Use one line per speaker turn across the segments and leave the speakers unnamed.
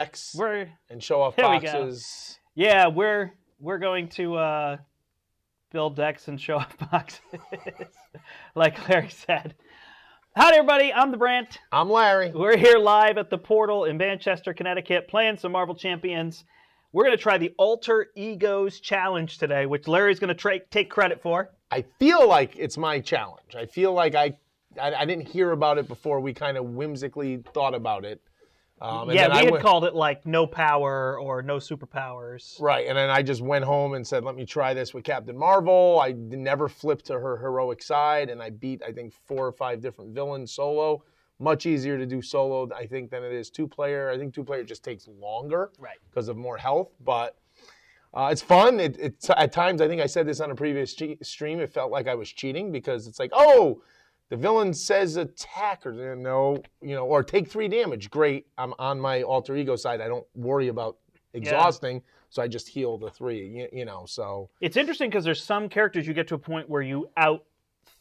decks
We're
and show off
Here we
boxes.
Yeah, we're going to build decks and show off boxes, like Larry said. Howdy, everybody. I'm the Brandt.
I'm Larry.
We're here live at the Portal in Manchester, Connecticut, playing some Marvel Champions. We're going to try the Alter Egos Challenge today, which Larry's going to take credit for.
I feel like it's my challenge. I feel like I didn't hear about it before we kind of whimsically thought about it.
We had called it like no power or no superpowers.
Right, and then I just went home and said, let me try this with Captain Marvel. I never flipped to her heroic side, and I beat, I think, 4 or 5 different villains solo. Much easier to do solo, I think, than it is 2-player. I think 2-player just takes longer because of more health, but it's fun. It's at times, I think I said this on a previous stream, it felt like I was cheating because it's like, oh, the villain says attack or no, or take 3 damage. Great, I'm on my alter ego side. I don't worry about exhausting, so I just heal the 3. So
it's interesting because there's some characters you get to a point where you out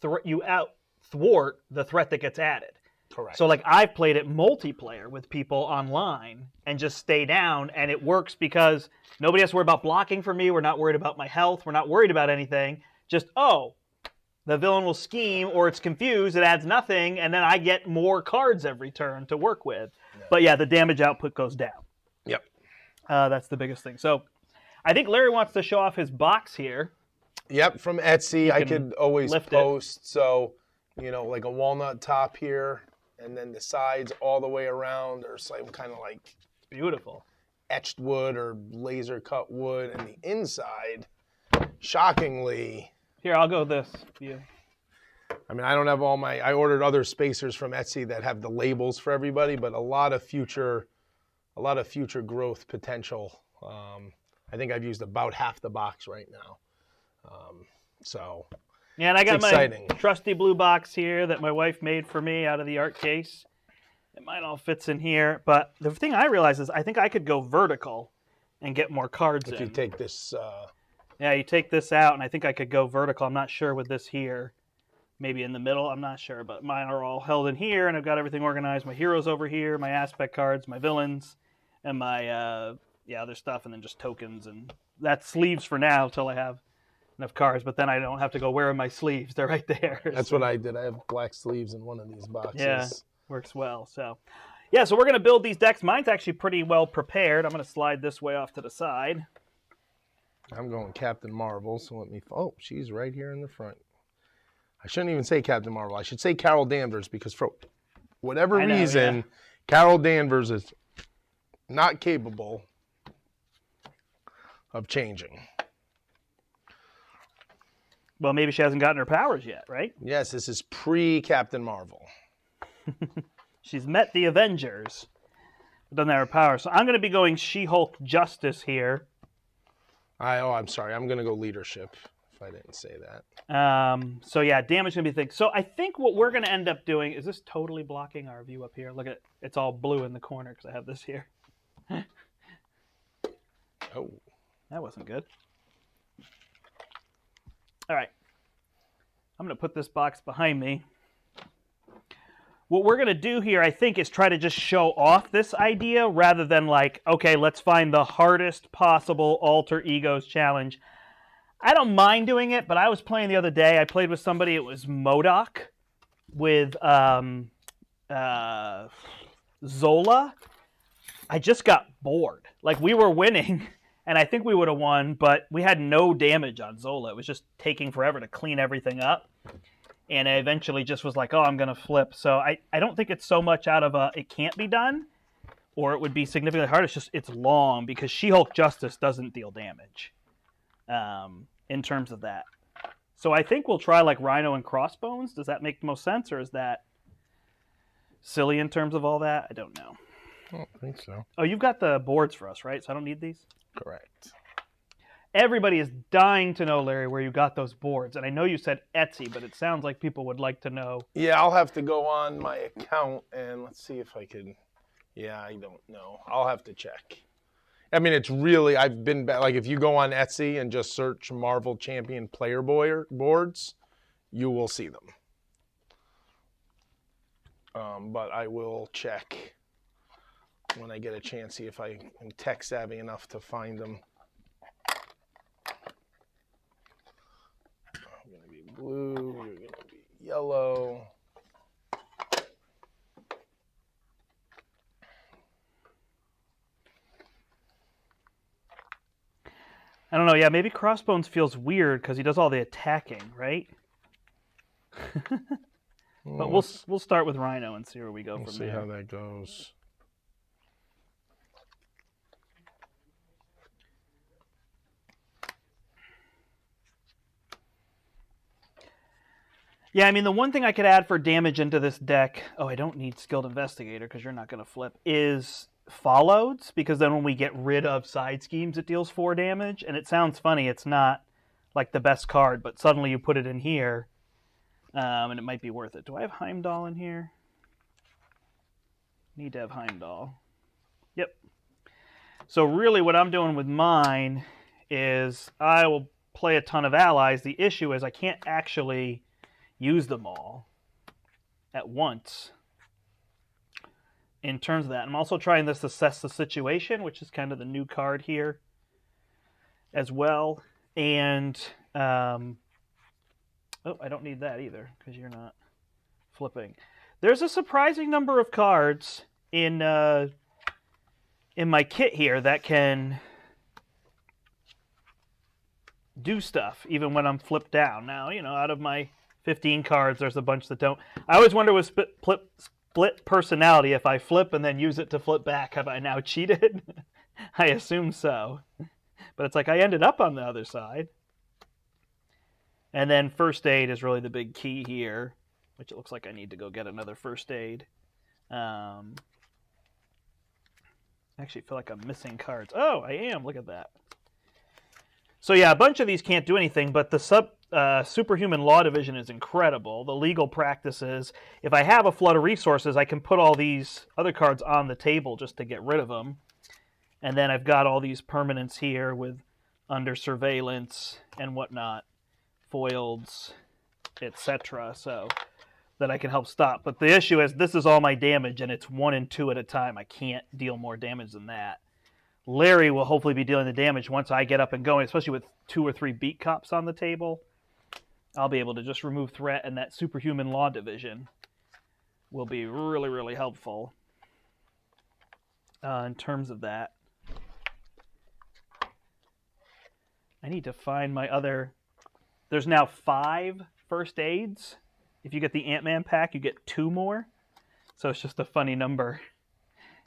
thwart the threat that gets added.
Correct.
So like I've played it multiplayer with people online and just stay down, and it works because nobody has to worry about blocking for me. We're not worried about my health. We're not worried about anything. Just the villain will scheme, or it's confused, it adds nothing, and then I get more cards every turn to work with. Yeah. But yeah, the damage output goes down.
Yep.
That's the biggest thing. So I think Larry wants to show off his box here.
Yep, from Etsy. I could always post.
It.
So, like a walnut top here, and then the sides all the way around are some kind of like
beautiful
etched wood or laser cut wood, and the inside, shockingly...
Here, I'll go this. Yeah.
I mean, I don't have I ordered other spacers from Etsy that have the labels for everybody, but a lot of future growth potential. I think I've used about half the box right now.
Yeah, and I got
exciting.
My trusty blue box here that my wife made for me out of the art case. And mine all fits in here. But the thing I realize is I think I could go vertical and get more cards
if you take this...
Yeah, you take this out, and I think I could go vertical. I'm not sure with this here. Maybe in the middle, I'm not sure. But mine are all held in here, and I've got everything organized. My heroes over here, my aspect cards, my villains, and my other stuff, and then just tokens. And that's sleeves for now till I have enough cards. But then I don't have to go wearing my sleeves. They're right there.
That's what I did. I have black sleeves in one of these boxes.
Yeah, works well. So we're going to build these decks. Mine's actually pretty well prepared. I'm going to slide this way off to the side.
I'm going Captain Marvel, so let me... Oh, she's right here in the front. I shouldn't even say Captain Marvel. I should say Carol Danvers, because for whatever reason, Carol Danvers is not capable of changing.
Well, maybe she hasn't gotten her powers yet, right?
Yes, this is pre-Captain Marvel.
She's met the Avengers, but doesn't have her powers. So I'm going to be going She-Hulk Justice here.
I'm sorry. I'm going to go leadership, if I didn't say that.
So yeah, damage going to be the thing. So I think what we're going to end up doing, is this totally blocking our view up here? Look at it. It's all blue in the corner because I have this here.
Oh.
That wasn't good. All right. I'm going to put this box behind me. What we're going to do here, I think, is try to just show off this idea rather than like, okay, let's find the hardest possible alter egos challenge. I don't mind doing it, but I was playing the other day. I played with somebody. It was MODOK with Zola. I just got bored. Like, we were winning, and I think we would have won, but we had no damage on Zola. It was just taking forever to clean everything up. And I eventually just was like, oh, I'm going to flip. So I don't think it's so much out of it can't be done, or it would be significantly hard. It's just it's long because She-Hulk Justice doesn't deal damage in terms of that. So I think we'll try like Rhino and Crossbones. Does that make the most sense, or is that silly in terms of all that? I don't know.
I don't think so.
Oh, you've got the boards for us, right? So I don't need these?
Correct.
Everybody is dying to know, Larry, where you got those boards. And I know you said Etsy, but it sounds like people would like to know.
Yeah, I'll have to go on my account and let's see if I could. Yeah, I don't know. I'll have to check. I mean, it's really, I've been, like, if you go on Etsy and just search Marvel Champion player boards, you will see them. But I will check when I get a chance, see if I am tech savvy enough to find them. I'm going to be blue, you're going to be yellow.
I don't know. Yeah, maybe Crossbones feels weird because he does all the attacking, right? But we'll start with Rhino and see where we go from there.
See how that goes.
Yeah, I mean, the one thing I could add for damage into this deck, I don't need Skilled Investigator because you're not going to flip, is Followeds, because then when we get rid of Side Schemes, it deals 4 damage. And it sounds funny, it's not like the best card, but suddenly you put it in here, and it might be worth it. Do I have Heimdall in here? Need to have Heimdall. Yep. So really what I'm doing with mine is I will play a ton of allies. The issue is I can't actually use them all at once in terms of that. I'm also trying this Assess the Situation, which is kind of the new card here as well. And, I don't need that either because you're not flipping. There's a surprising number of cards in my kit here that can do stuff even when I'm flipped down. Now, out of my 15 cards, there's a bunch that don't. I always wonder with split personality, if I flip and then use it to flip back, have I now cheated? I assume so. But it's like I ended up on the other side. And then First Aid is really the big key here, which it looks like I need to go get another First Aid. I actually feel like I'm missing cards. Oh, I am. Look at that. So yeah, a bunch of these can't do anything, but the Superhuman Law Division is incredible. The legal practices, if I have a flood of resources, I can put all these other cards on the table just to get rid of them. And then I've got all these permanents here with under surveillance and whatnot, foileds, etc. So that I can help stop. But the issue is this is all my damage, and it's 1 and 2 at a time. I can't deal more damage than that. Larry will hopefully be dealing the damage once I get up and going, especially with 2 or 3 beat cops on the table. I'll be able to just remove threat, and that Superhuman Law Division will be really, really helpful in terms of that. I need to find my other... There's now 5 First Aids. If you get the Ant-Man pack, you get 2 more. So it's just a funny number.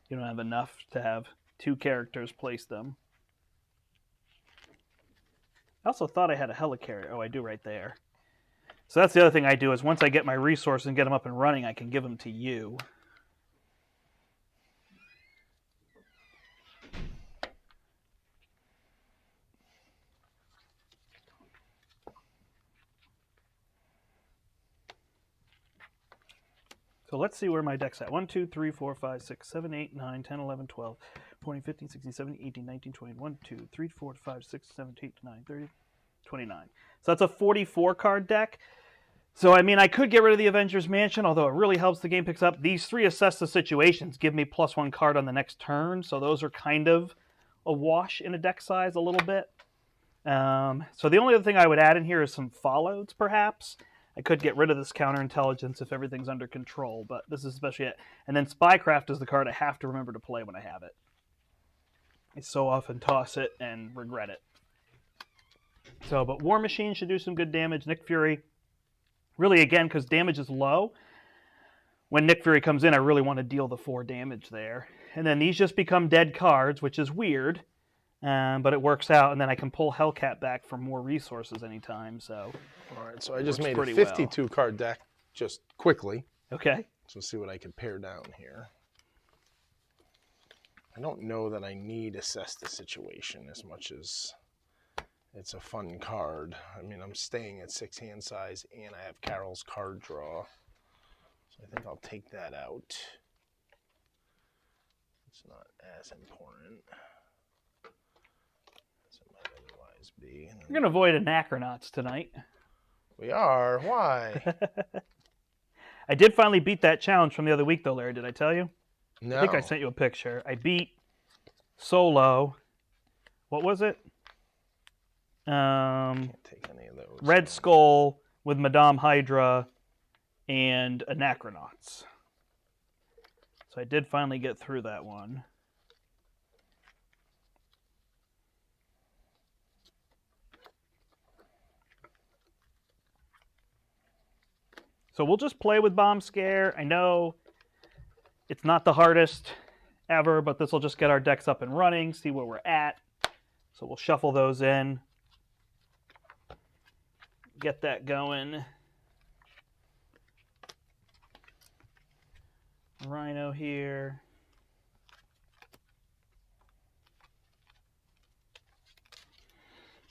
You don't have enough to have 2 characters place them. I also thought I had a helicarrier. Oh, I do right there. So that's the other thing I do is once I get my resource and get them up and running, I can give them to you. So let's see where my deck's at. 1, 2, 3, 4, 5, 6, 7, 8, 9, 10, 11, 12, 20, 15, 16, 17, 18, 19, 20, 1, 2, 3, 4, 5, 6, 7, 8, 9, 30, 29. So that's a 44 card deck. So, I mean, I could get rid of the Avengers Mansion, although it really helps the game picks up. These 3 Assess the Situations give me +1 card on the next turn, so those are kind of a wash in a deck size a little bit. So the only other thing I would add in here is some Followeds, perhaps. I could get rid of this counterintelligence if everything's under control, but this is especially it. And then Spycraft is the card I have to remember to play when I have it. I so often toss it and regret it. So, but War Machine should do some good damage. Nick Fury, really, again, because damage is low, when Nick Fury comes in, I really want to deal the 4 damage there. And then these just become dead cards, which is weird, but it works out. And then I can pull Hellcat back for more resources anytime. So,
all right, so I just made a 52 card deck just quickly.
Okay.
So let's see what I can pare down here. I don't know that I need Assess the Situation as much as it's a fun card. I mean, I'm staying at 6 hand size, and I have Carol's card draw. So I think I'll take that out. It's not as important as it might otherwise be.
We're going to avoid Anachronauts tonight.
We are? Why?
I did finally beat that challenge from the other week, though, Larry. Did I tell you?
No.
I think I sent you a picture. I beat Solo. What was it?
Can't take any of those.
Red Skull with Madame Hydra and Anachronauts. So I did finally get through that one. So we'll just play with Bomb Scare. I know it's not the hardest ever, but this will just get our decks up and running, see where we're at. So we'll shuffle those in. Get that going. Rhino here.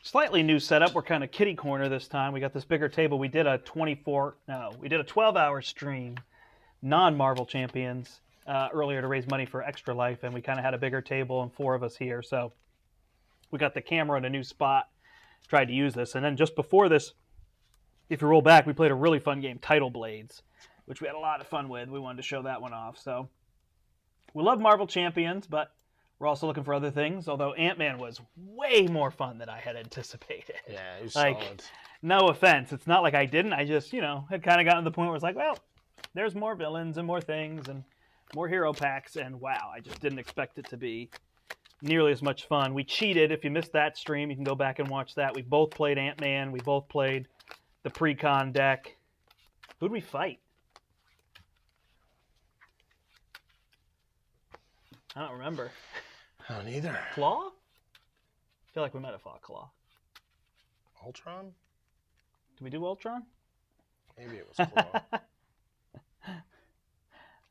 Slightly new setup. We're kind of kitty corner this time. We got this bigger table. We did a 12-hour stream, non-Marvel Champions, earlier to raise money for Extra Life, and we kind of had a bigger table and 4 of us here. So we got the camera in a new spot, tried to use this. And then just before this, if you roll back, we played a really fun game, Tidal Blades, which we had a lot of fun with. We wanted to show that one off. So we love Marvel Champions, but we're also looking for other things, although Ant-Man was way more fun than I had anticipated.
Yeah, it was
like,
solid.
No offense. It's not like I didn't. I just, had kind of gotten to the point where it's like, well, there's more villains and more things and more hero packs, and wow, I just didn't expect it to be nearly as much fun. We cheated. If you missed that stream, you can go back and watch that. We both played Ant-Man. We both played the pre-con deck. Who'd we fight? I don't remember.
I don't either.
Claw? I feel like we might have fought Claw.
Ultron?
Did we do Ultron?
Maybe it was Claw.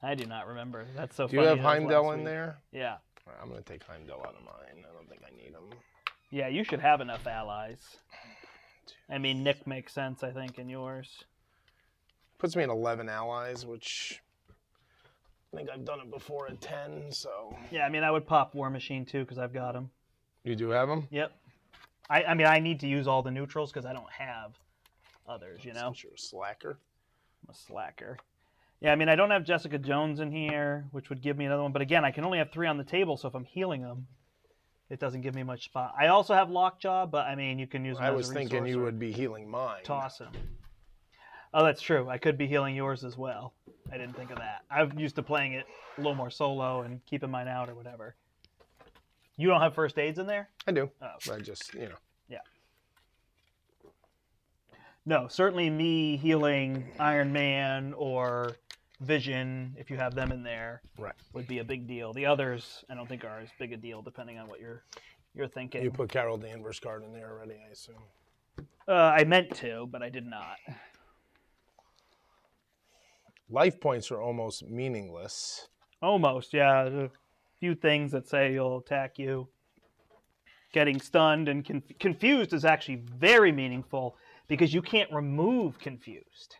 I do not remember. That's so
Do
funny.
you have Heimdall in there?
Yeah.
All right, I'm going to take Heimdall out of mine. I don't think I need him.
Yeah, you should have enough allies. I mean, Nick makes sense, I think, in yours.
Puts me at 11 allies, which I think I've done it before at 10, so.
Yeah, I mean, I would pop War Machine, too, because I've got him.
You do have him?
Yep. I mean, I need to use all the neutrals because I don't have others,
Since you're a slacker.
I'm a slacker. Yeah, I mean, I don't have Jessica Jones in here, which would give me another one. But again, I can only have 3 on the table, so if I'm healing them, it doesn't give me much spot. I also have Lockjaw, but I mean, you can use them
I
as
was
a
thinking
resource
you
or
would be healing mine.
toss them. Oh, that's true. I could be healing yours as well. I didn't think of that. I'm used to playing it a little more solo and keeping mine out or whatever. You don't have first aids in there?
I do.
Oh.
But I just,
Yeah. No, certainly me healing Iron Man or Vision, if you have them in there,
right,
would be a big deal. The others, I don't think are as big a deal, depending on what you're thinking.
You put Carol Danvers' card in there already, I assume.
I meant to, but I did not.
Life points are almost meaningless.
Almost, yeah. There's a few things that say you'll attack you. Getting stunned and confused is actually very meaningful because you can't remove confused.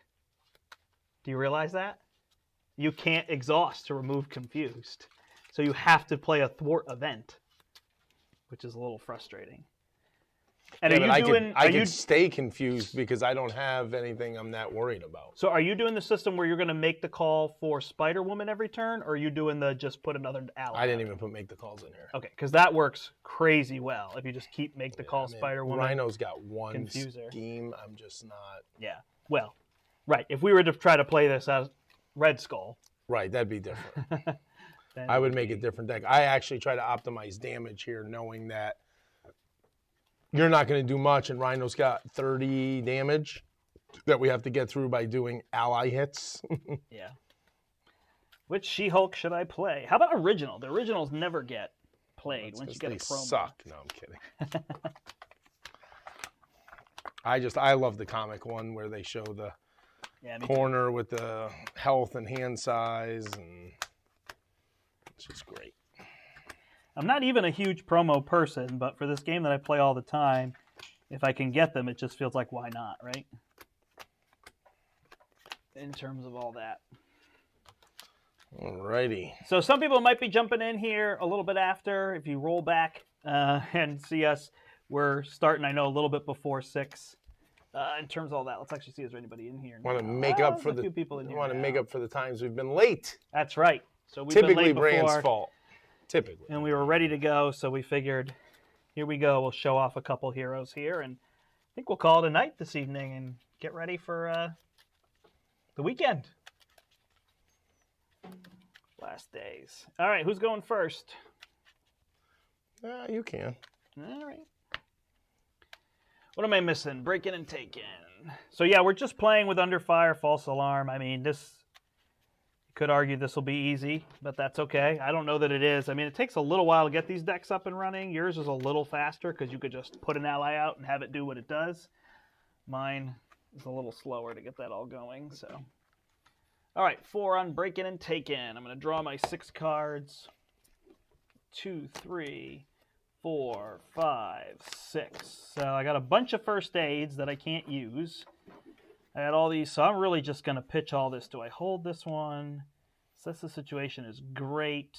Do you realize that? You can't exhaust to remove confused. So you have to play a thwart event, which is a little frustrating. And
yeah,
are you doing?
I could stay confused because I don't have anything I'm that worried about.
So are you doing the system where you're going to make the call for Spider-Woman every turn, or are you doing the just put another ally?
I didn't even make the calls in here.
Okay, because that works crazy well. If you just make the call Spider-Woman.
Rhino's got one
Confuser.
scheme. I'm just not.
Yeah. Well, right. If we were to try to play this as Red Skull.
Right, that'd be different. I would make a different deck. I actually try to optimize damage here, knowing that you're not going to do much, and Rhino's got 30 damage that we have to get through by doing ally hits.
Yeah. Which She-Hulk should I play? How about original? The originals never get played once you get a promo.
Suck. No, I'm kidding. I love the comic one where they show the corner with the health and hand size, and it's just great.
I'm not even a huge promo person, but for this game that I play all the time, if I can get them, it just feels like, why not, right? In terms of all that.
Alrighty.
So some people might be jumping in here a little bit after. If you roll back and see us, we're starting, I know, a little bit before 6. In terms of all that, let's actually see, is there anybody in here?
Want to make up for the
few people in here
want to make up for the times we've been late.
That's right. So we've been
Typically
late
Brandt's
before,
fault. Typically.
and we were ready to go, so we figured, here we go. We'll show off a couple heroes here, and I think we'll call it a night this evening and get ready for the weekend. Last days. All right, who's going first?
You can.
All right. What am I missing? Breaking and taking. So yeah, we're just playing with Under Fire, False Alarm. I mean, this, you could argue this will be easy, but that's okay. I don't know that it is. I mean, it takes a little while to get these decks up and running. Yours is a little faster because you could just put an ally out and have it do what it does. Mine is a little slower to get that all going, so. All right, 4 on Breaking and Taking. I'm going to draw my 6 cards. 2, 3, 4, 5, 6. So I got a bunch of first aids that I can't use. I had all these, so I'm really just going to pitch all this. Do I hold this one? Assess the situation is great,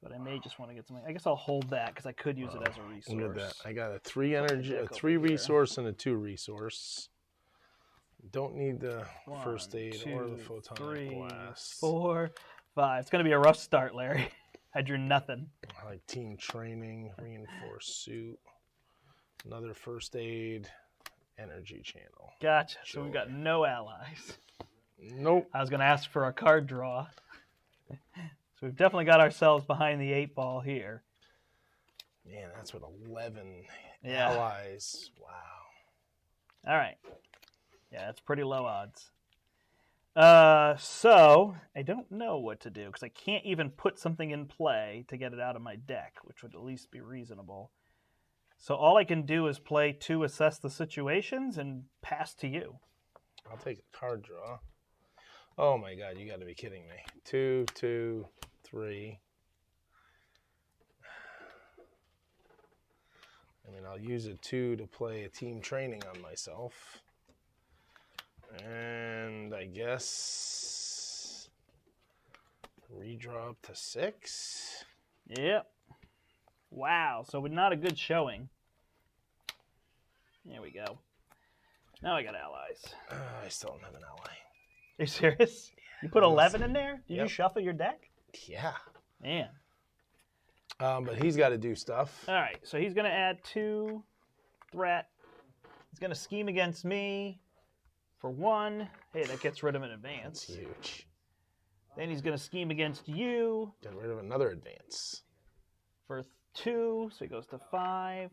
but I may just want to get something. I guess I'll hold that because I could use it as a resource.
Look at that. I got a 3 energy, a 3 resource, and a 2 resource. Don't need the
1,
first aid
2,
or the photonic
3,
blast.
4, 5. It's going to be a rough start, Larry. I drew nothing.
I like team training, reinforced suit, another first aid, energy channel.
Gotcha. So we've got no allies.
Nope.
I was going to ask for a card draw. So we've definitely got ourselves behind the 8 ball here.
Man, that's with 11
Yeah.
allies. Wow.
All right. Yeah, that's pretty low odds. So I don't know what to do because I can't even put something in play to get it out of my deck, which would at least be reasonable. So all I can do is play 2 assess the situations and pass to you.
I'll take a card draw. Oh my God, you got to be kidding me. 2, 2, 3. I mean, I'll use a 2 to play a team training on myself. And I guess redraw up to 6.
Yep. Wow. So not a good showing. There we go. Now I got allies.
I still don't have an ally.
Are you serious? You put 11 in there? Did you shuffle your deck?
Yeah.
Man.
But he's got to do stuff.
All right. So he's going to add 2 threat. He's going to scheme against me for 1. Hey, that gets rid of an advance.
That's huge.
Then he's going to scheme against you.
Get rid of another advance.
For 2. So he goes to 5.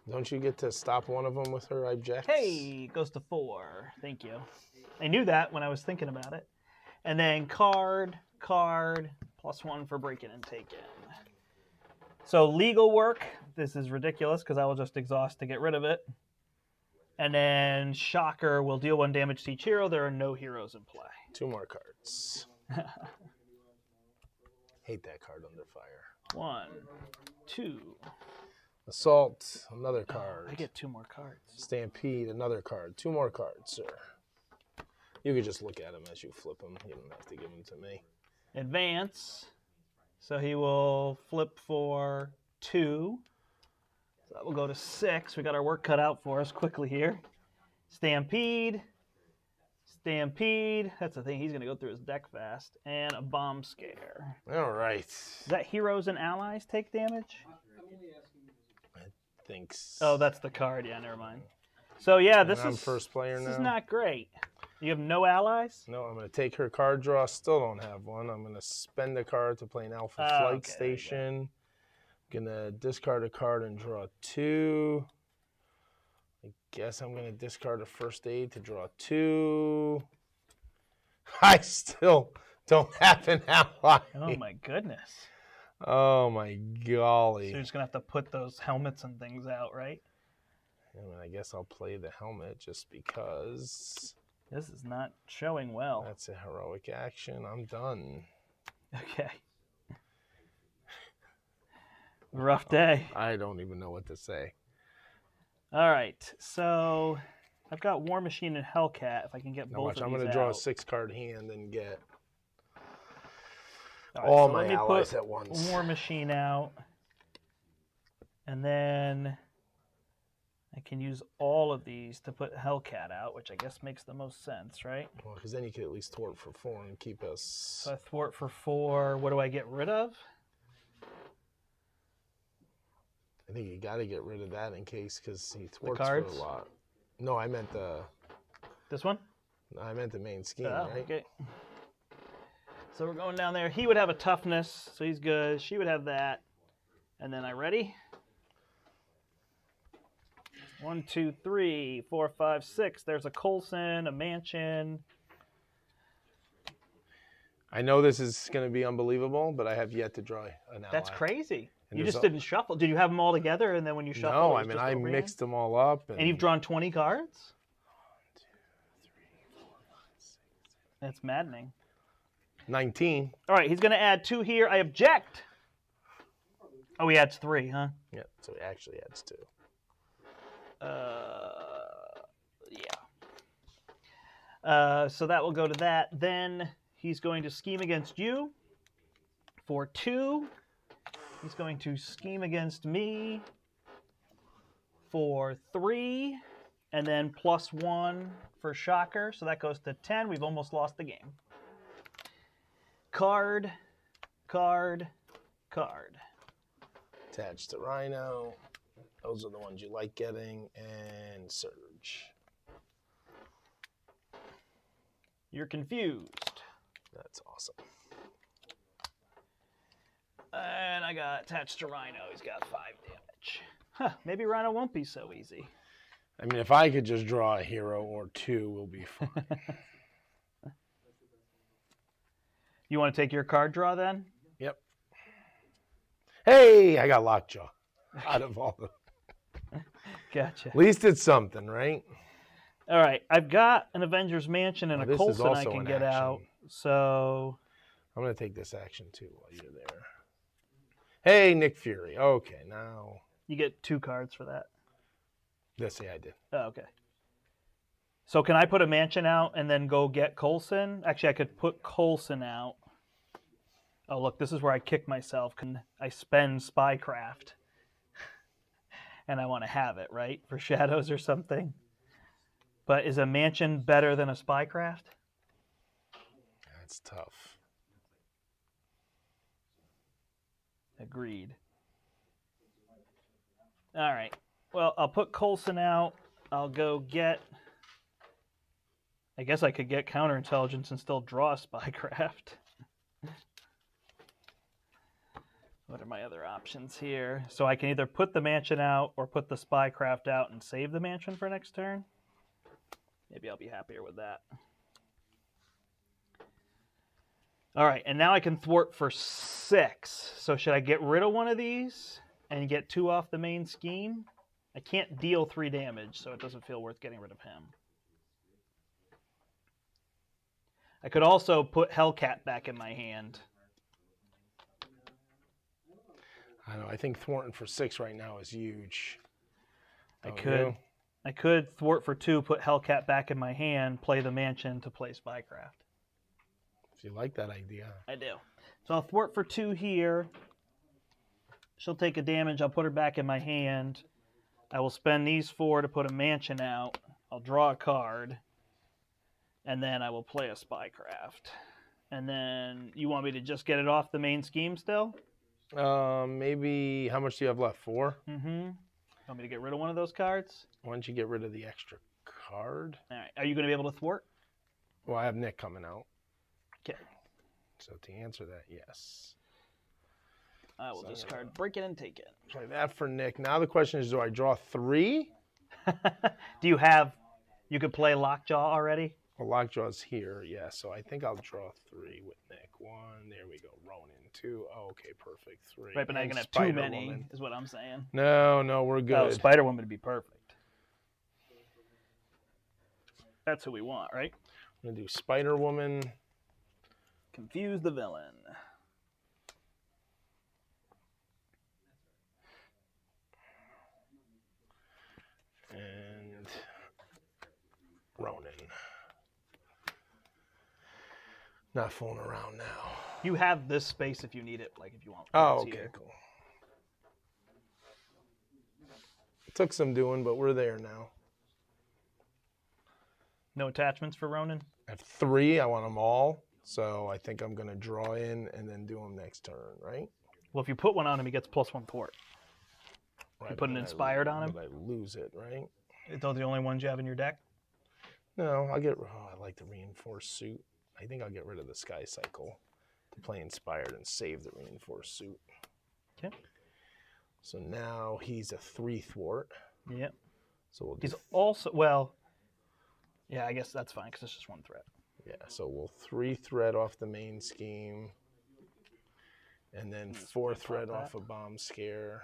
Don't you get to stop one of them with her objects?
Hey, it goes to 4. Thank you. I knew that when I was thinking about it. And then card, +1 for breaking and taking. So legal work, this is ridiculous because I will just exhaust to get rid of it. And then shocker will deal 1 damage to each hero. There are no heroes in play.
2 more cards. Hate that card under fire.
1, 2.
Assault, another card.
I get 2 more cards.
Stampede, another card. 2 more cards, sir. You could just look at them as you flip them. You don't have to give them to me.
Advance. So he will flip for 2. So that will go to 6. We got our work cut out for us quickly here. Stampede. That's the thing. He's going to go through his deck fast. And a bomb scare.
All right.
Is that heroes and allies take damage?
I think so.
Oh, that's the card. Yeah, never mind. So, yeah,
And
this
I'm
is
first player
this
now.
is not great. You have no allies?
No, I'm going to take her card draw. Still don't have one. I'm going to spend a card to play an Alpha Flight
okay,
Station. Going to discard a card and draw 2. I guess I'm going to discard a first aid to draw 2. I still don't have an ally.
Oh, my goodness.
Oh, my golly.
So you're just going to have to put those helmets and things out, right?
I mean, I guess I'll play the helmet just because.
This is not showing well.
That's a heroic action. I'm done.
Okay. Rough day.
I don't even know what to say.
All right. So I've got War Machine and Hellcat. If I can get
Now
both
watch,
of
I'm
these
going to draw a
out.
6-card hand and get
All right,
all
so
my
let me
allies
put
at once.
War Machine out. And then I can use all of these to put Hellcat out, which I guess makes the most sense, right?
Well, because then you could at least thwart for 4 and keep us.
So I thwart for 4. What do I get rid of?
I think you got to get rid of that in case, because he thwarts for
cards?
a lot. No, I meant the.
This one?
I meant the main scheme,
Oh,
right?
okay. So we're going down there. He would have a toughness, so he's good. She would have that. And then I ready? 1, 2, 3, 4, 5, 6. There's a Coulson, a Mansion.
I know this is going to be unbelievable, but I have yet to draw an ally.
That's crazy.
And
You
there's
just didn't shuffle. Did you have them all together, and then when you shuffled,
No,
it was
I mean,
just
I
overhand?
mixed them all up.
And you've drawn 20 cards?
1, 2, 3, 4, 5, 6, 7,
That's maddening.
19.
All right, he's going to add 2 here. I object. Oh, he adds 3, huh?
Yeah, so he actually adds 2.
Yeah. So that will go to that. Then he's going to scheme against you for 2. He's going to scheme against me for 3. And then +1 for Shocker. So that goes to 10. We've almost lost the game. Card, card, card.
Attached to Rhino. Those are the ones you like getting. And Surge.
You're confused.
That's awesome.
And I got attached to Rhino. He's got 5 damage. Huh, maybe Rhino won't be so easy.
I mean, if I could just draw a hero or 2, we'll be fine.
You want to take your card draw then?
Yep. Hey, I got Lockjaw out of all the...
Gotcha.
At least it's something, right?
All right, I've got an Avengers Mansion and a
This is
Coulson I
also
can
an
get
action.
out. So
I'm going to take this action, too, while you're there. Hey, Nick Fury. Okay, now...
you get 2 cards for that.
Yes, yeah, I did.
Oh, okay. So can I put a Mansion out and then go get Coulson? Actually, I could put Coulson out. Oh, look, this is where I kick myself. Can I spend Spycraft? And I want to have it, right? For shadows or something. But is a Mansion better than a Spycraft?
That's tough.
Agreed. All right. Well, I'll put Coulson out. I'll go get... I guess I could get Counterintelligence and still draw a Spycraft. What are my other options here? So I can either put the Mansion out or put the Spycraft out and save the Mansion for next turn. Maybe I'll be happier with that. All right, and now I can thwart for 6. So should I get rid of one of these and get 2 off the main scheme? I can't deal 3 damage, so it doesn't feel worth getting rid of him. I could also put Hellcat back in my hand.
I don't know. I think thwarting for 6 right now is huge.
I could thwart for 2, put Hellcat back in my hand, play the Mansion to play Spycraft.
If you like that idea.
I do. So I'll thwart for 2 here. She'll take a damage. I'll put her back in my hand. I will spend these 4 to put a Mansion out. I'll draw a card. And then I will play a Spycraft. And then you want me to just get it off the main scheme still?
Maybe, how much do you have left? 4?
Mm-hmm. Want me to get rid of one of those cards?
Why don't you get rid of the extra card?
All right. Are you going to be able to thwart?
Well, I have Nick coming out.
Okay.
So to answer that, yes.
I will discard Break It and Take It.
Play that for Nick. Now the question is, do I draw 3?
Do you have... You could play Lockjaw already?
Well, Lockjaw's here, yeah. So I think I'll draw 3 with Nick. 1, there we go. Ronan, 2. Oh, okay, perfect. 3.
Right, but now you're going to have too many, is what I'm saying.
No, we're good.
Oh, Spider-Woman would be perfect. That's who we want, right?
I'm going to do Spider-Woman.
Confuse the villain.
And Ronan. Not fooling around now.
You have this space if you need it, like if you want.
Oh,
It's
okay,
here.
cool. Took some doing, but we're there now.
No attachments for Ronan?
I have 3. I want them all. So I think I'm going to draw in and then do them next turn, right?
Well, if you put one on him, he gets +1 thwart.
Right,
You put an inspired on him?
But I lose it, right?
Are those the only ones you have in your deck?
No, I like the reinforced suit. I think I'll get rid of the Sky Cycle to play inspired and save the reinforced suit.
Okay.
So now he's a 3 thwart.
Yep.
So we'll do
He's also, well, yeah, I guess that's fine because it's just 1 threat.
yeah, so we'll 3 threat off the main scheme. And then 4 threat off a bomb scare.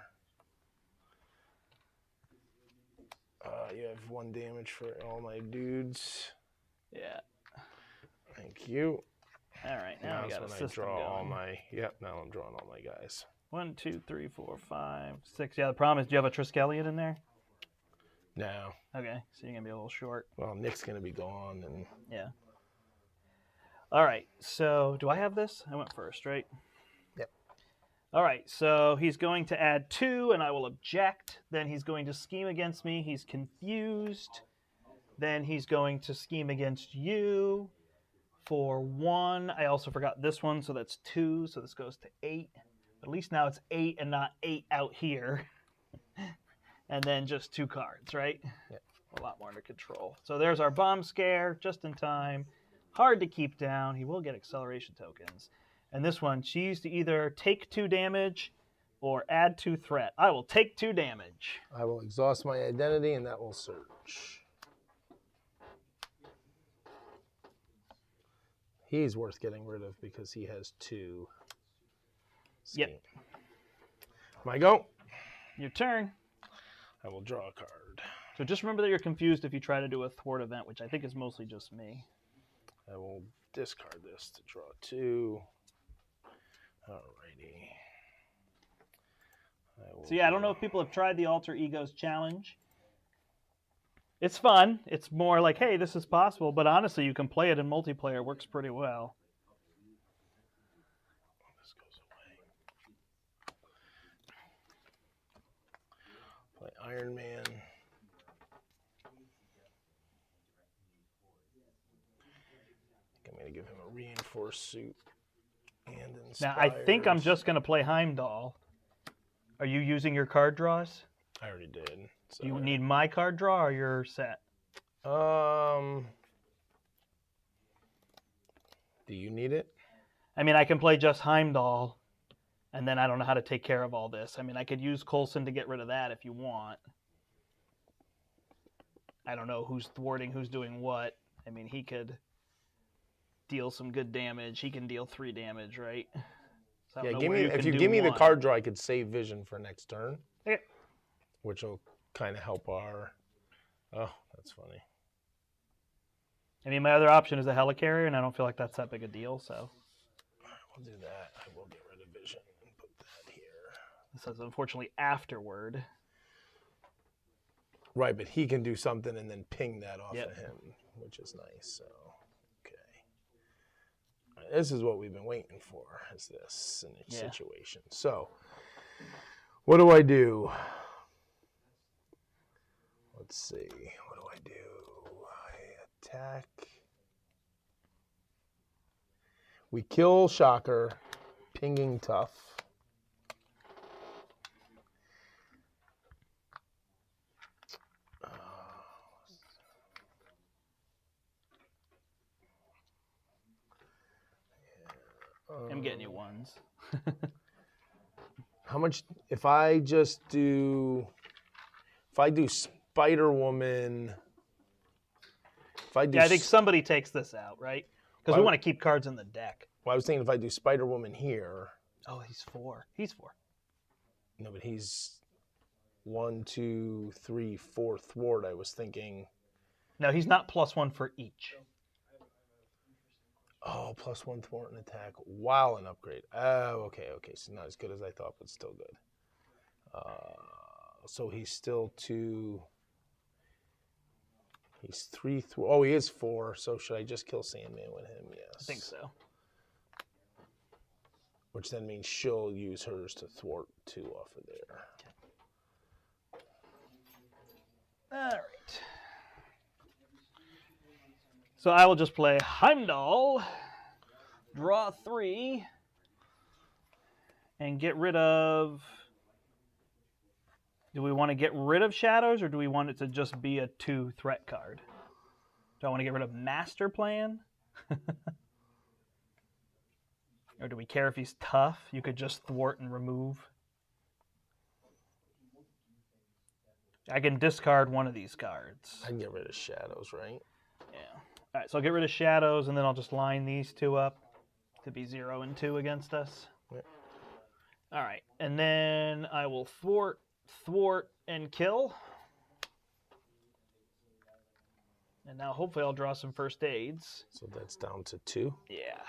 You have 1 damage for all my dudes.
Yeah.
Thank you.
All right, now we got a system
draw
going.
all my. Yep, now I'm drawing all my guys.
1, 2, 3, 4, 5, 6. Yeah, the problem is, do you have a Triskelion in there?
No.
Okay, so you're gonna be a little short.
Well, Nick's gonna be gone, and
Yeah. All right, so do I have this? I went first, right?
Yep.
All right, so he's going to add 2, and I will object. Then he's going to scheme against me. He's confused. Then he's going to scheme against you for 1. I also forgot this one, so that's 2. So this goes to 8. At least now it's 8 and not 8 out here. And then just 2 cards, right?
Yep.
A lot more under control. So there's our bomb scare, just in time. Hard to keep down. He will get acceleration tokens. And this one, choose to either take 2 damage or add 2 threat. I will take 2 damage.
I will exhaust my identity, and that will search. He's worth getting rid of because he has 2.
Yep.
My go.
Your turn.
I will draw a card.
So just remember that you're confused if you try to do a thwart event, which I think is mostly just me.
I will discard this to draw 2. Alrighty.
So yeah, I don't know if people have tried the Alter Egos challenge. It's fun. It's more like, hey, this is possible, but honestly, you can play it in multiplayer. It works pretty well.
This goes away. Play Iron Man. I'm going to give him a reinforced suit and inspired.
Now, I think I'm just going to play Heimdall. Are you using your card draws?
I already did. So.
Do you need my card draw or your set?
Do you need it?
I mean, I can play just Heimdall, and then I don't know how to take care of all this. I mean, I could use Coulson to get rid of that if you want. I don't know who's thwarting, who's doing what. I mean, he could deal some good damage. He can deal 3 damage, right? So
yeah, if you give me the card draw, I could save vision for next turn.
Okay.
Which will kind of help our... Oh, that's funny.
I mean, my other option is a helicarrier, and I don't feel like that's that big a deal, so.
All right, we'll do that. I will get rid of vision and put that here.
This is unfortunately afterward.
Right, but he can do something and then ping that off
Yep.
of him, which is nice. So, okay. All right, this is what we've been waiting for, is this situation. So, what do I do? Let's see. What do I do? I attack. We kill Shocker, pinging tough.
I'm getting you 1s.
How much, if I do Spider Woman,
Yeah, I think somebody takes this out, right? Because we want to keep cards in the deck.
Well, I was thinking if I do Spider Woman here.
Oh, he's 4. He's 4.
No, but he's 1, 2, 3, 4 thwart. I was thinking.
No, he's not +1 for each.
Oh, +1 thwart and attack while an upgrade. Oh, okay. So not as good as I thought, but still good. So he's still 2. He's 3 thwart. Oh, he is 4. So should I just kill Sandman with him? Yes.
I think so.
Which then means she'll use hers to thwart 2 off of there.
All right. So I will just play Heimdall, draw 3, and get rid of... Do we want to get rid of shadows, or do we want it to just be a 2 threat card? Do I want to get rid of Master Plan? Or do we care if he's tough? You could just thwart and remove. I can discard one of these cards.
I can get rid of shadows, right?
Yeah. All right, so I'll get rid of shadows, and then I'll just line these 2 up to be 0 and 2 against us.
Yeah.
All right, and then I will thwart, and kill. And now hopefully I'll draw some first aids.
So that's down to 2.
Yeah.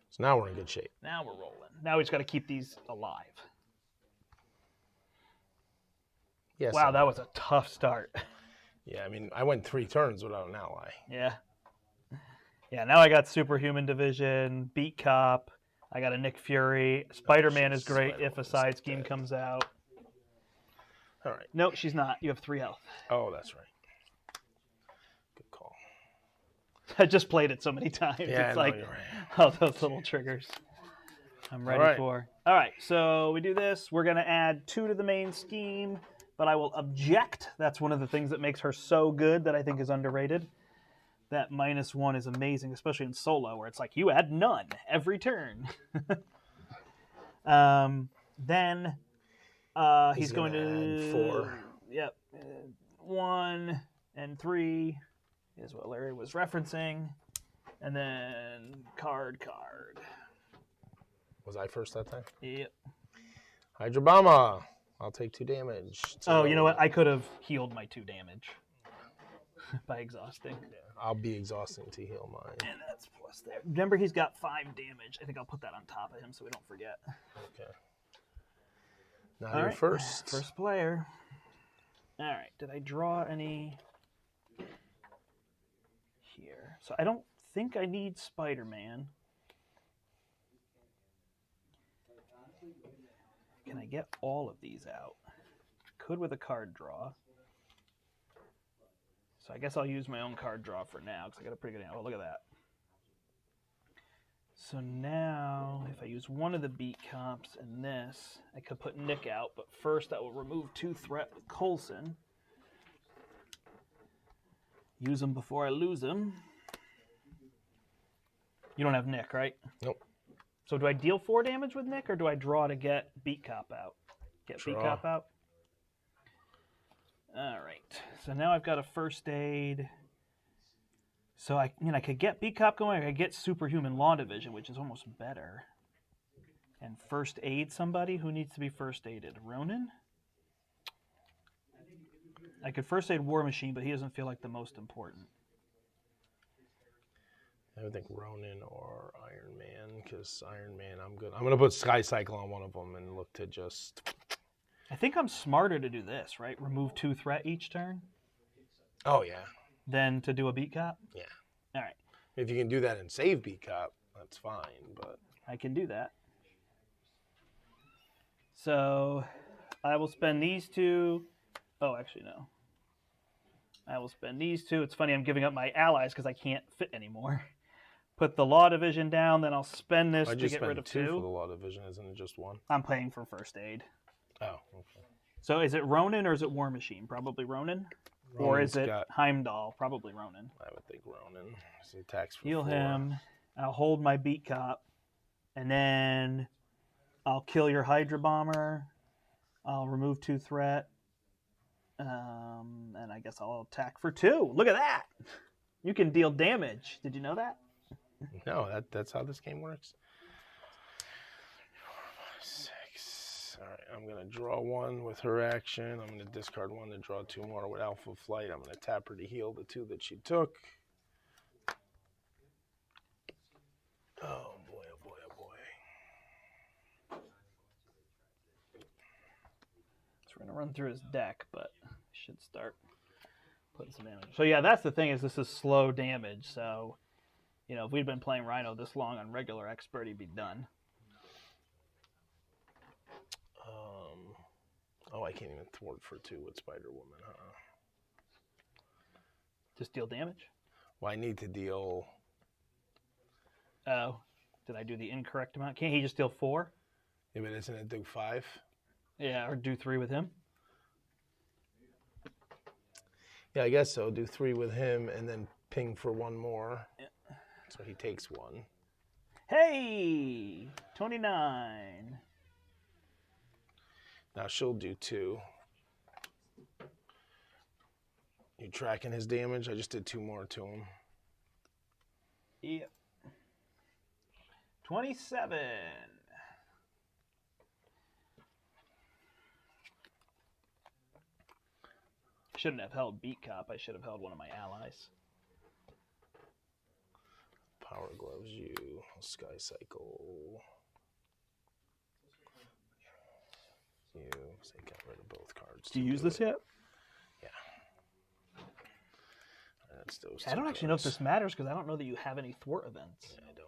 So now we're in good shape.
Now we're rolling. Now we just got to keep these alive.
Yes.
Wow, that was a tough start.
Yeah, I mean, I went 3 turns without an ally.
Yeah. Yeah, now I got Superhuman Division, Beat Cop. I got a Nick Fury. Spider-Man is great if a side scheme comes out.
All right.
No, she's not. You have 3 health.
Oh, that's right. Good call.
I just played it so many times.
Yeah,
it's
I know,
like
you're right.
all those little triggers I'm ready for. All right, so we do this. We're going to add 2 to the main scheme, but I will object. That's one of the things that makes her so good that I think is underrated. That -1 is amazing, especially in solo, where it's like you add none every turn. Then he's going to
add 4.
Yep, 1 and 3 is what Larry was referencing, and then card.
Was I first that time?
Yep.
Hydra Bomber. I'll take 2 damage.
Oh, you know what? I could have healed my 2 damage by exhausting.
Yeah, I'll be exhausting to heal mine.
And that's plus there. Remember, he's got 5 damage. I think I'll put that on top of him so we don't forget.
Okay. Now
All
you're
right.
first.
First player. All right. Did I draw any here? So I don't think I need Spider-Man. Can I get all of these out? Could with a card draw. So I guess I'll use my own card draw for now because I got a pretty good hand. Oh, look at that. So now, if I use one of the beat comps and this, I could put Nick out, but first I will remove 2 threat with Coulson. Use him before I lose him. You don't have Nick, right?
Nope.
So do I deal 4 damage with Nick, or do I draw to get Beat Cop out? Get
Draw.
Beat Cop out? All right. So now I've got a first aid. So I could get Beat Cop going. I could get Superhuman Law Division, which is almost better. And first aid somebody. Who needs to be first aided? Ronan? I could first aid War Machine, but he doesn't feel like the most important.
I would think Ronin or Iron Man, because Iron Man, I'm good. I'm going to put Sky Cycle on one of them and look to just...
I think I'm smarter to do this, right? Remove 2 threat each turn.
Oh, yeah.
Than to do a Beat Cop?
Yeah.
All right.
If you can do that and save Beat Cop, that's fine, but...
I can do that. So I will spend these 2. Oh, actually, no. I will spend these 2. It's funny, I'm giving up my allies because I can't fit anymore. Put the Law Division down, then I'll spend this to get rid of 2.
For the Law Division, isn't it just 1?
I'm paying for first aid.
Oh, okay.
So is it Ronin or is it War Machine? Probably Ronin. Or is it Heimdall? Probably Ronin.
I would think Ronin. He attacks for
Heal
4.
him. I'll hold my Beat Cop. And then I'll kill your Hydra Bomber. I'll remove 2 threat. And I guess I'll attack for 2. Look at that! You can deal damage. Did you know that?
No, that's how this game works. 4, 5, 6. All right, I'm going to draw 1 with her action. I'm going to discard 1 to draw 2 more with Alpha Flight. I'm going to tap her to heal the 2 that she took. Oh, boy, oh, boy, oh, boy.
So we're going to run through his deck, but should start putting some damage. So yeah, that's the thing, is this is slow damage, so... You know, if we'd been playing Rhino this long on regular expert, he'd be done.
Oh, I can't even thwart for 2 with Spider-Woman, huh?
Just deal damage.
Well, I need to deal.
Oh, did I do the incorrect amount? Can't he just deal 4?
Yeah, but isn't it do 5?
Yeah, or do 3 with him.
Yeah, I guess so. Do 3 with him and then ping for 1 more.
Yeah.
So he takes 1.
Hey, 29.
Now she'll do 2. You tracking his damage? I just did 2 more to him.
Yep. 27. Shouldn't have held Beat Cop. I should have held one of my allies.
Power Gloves you. Sky Cycle. You. So you got rid of both cards.
Do you use this yet?
Yeah. That's those
I don't actually know if this matters because I don't know that you have any thwart events.
Yeah, I don't.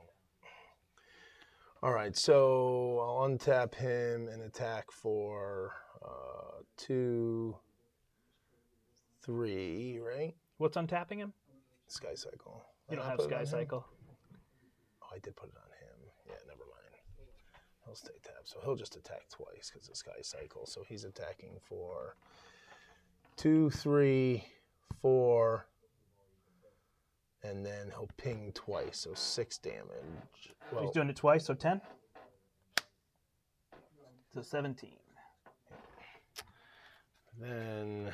All right, so I'll untap him and attack for 2, 3, right?
What's untapping him?
Sky Cycle.
You don't have Sky Cycle.
Oh, I did put it on him. Yeah, never mind. He'll stay tapped. So he'll just attack twice because of Sky Cycle. So he's attacking for 2, 3, 4, and then he'll ping twice. So 6 damage. Well,
He's doing it twice, so 10. So 17.
Then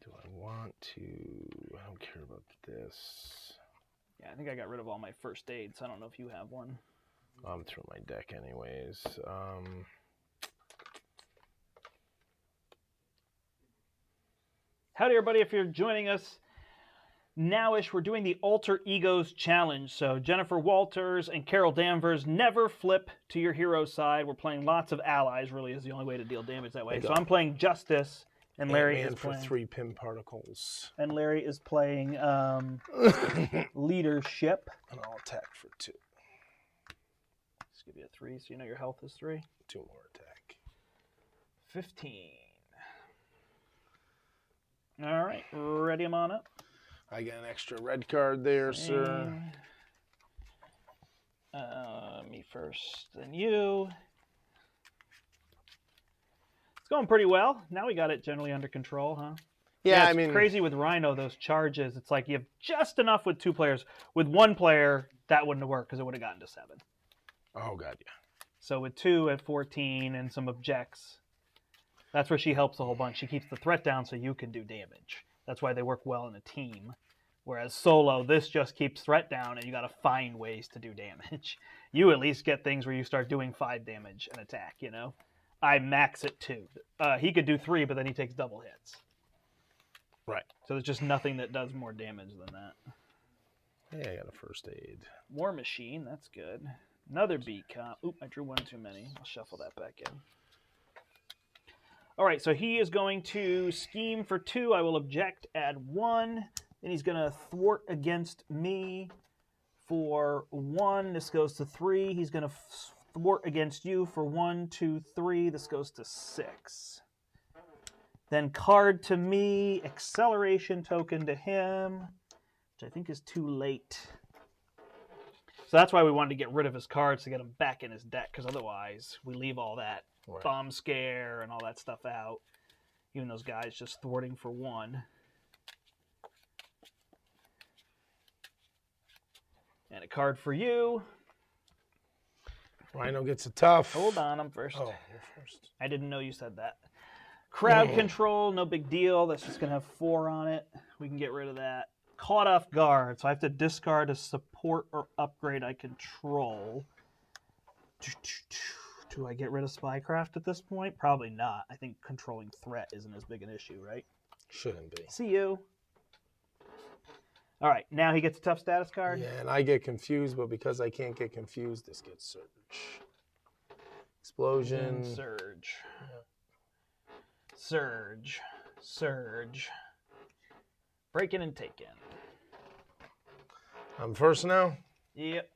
do I want to? I don't care about this.
Yeah, I think I got rid of all my first aid, so I don't know if you have one.
I'm through my deck anyways.
Howdy, everybody. If you're joining us nowish, we're doing the Alter Egos Challenge. So Jennifer Walters and Carol Danvers never flip to your hero side. We're playing lots of allies, really is the only way to deal damage that way. So I'm playing Justice, and Larry is
for
playing...
3 pin particles.
And Larry is playing Leadership.
And I'll attack for 2.
Just give you a 3, so you know your health is 3.
2 more attack.
15. All right, ready him on up.
I get an extra red card there, sir.
Me first, then you. It's going pretty well. Now we got it generally under control, huh?
Yeah,
it's crazy with Rhino, those charges. It's like you have just enough with 2 players. With 1 player, that wouldn't have worked because it would have gotten to 7.
Oh, God, yeah.
So with 2 at 14 and some objects, that's where she helps a whole bunch. She keeps the threat down so you can do damage. That's why they work well in a team. Whereas solo, this just keeps threat down, and you got to find ways to do damage. You at least get things where you start doing 5 damage an attack, you know? I max at 2. He could do 3, but then he takes double hits.
Right.
So there's just nothing that does more damage than that.
Hey, I got a first aid.
War Machine, that's good. Another Beat Cop. Oop, I drew 1 too many. I'll shuffle that back in. All right, so he is going to scheme for 2. I will object, add 1. Then he's going to thwart against me for 1. This goes to 3. He's going to thwart against you for 1, 2, 3. This goes to 6. Then card to me, acceleration token to him, which I think is too late. So that's why we wanted to get rid of his cards to get him back in his deck, because otherwise we leave all that bomb scare and all that stuff out. Even those guys just thwarting for 1. And a card for you.
Rhino gets a tough.
Hold on, I'm first.
Oh, you're first.
I didn't know you said that. Crowd control, no big deal. That's just going to have 4 on it. We can get rid of that. Caught off guard, so I have to discard a support or upgrade I control. Do I get rid of Spycraft at this point? Probably not. I think controlling threat isn't as big an issue, right?
Shouldn't be.
See you. All right, now he gets a tough status card.
Yeah, and I get confused, but because I can't get confused, this gets Surge. Explosion.
And Surge. Yeah. Surge. Surge. Breaking and taking.
I'm first now?
Yep.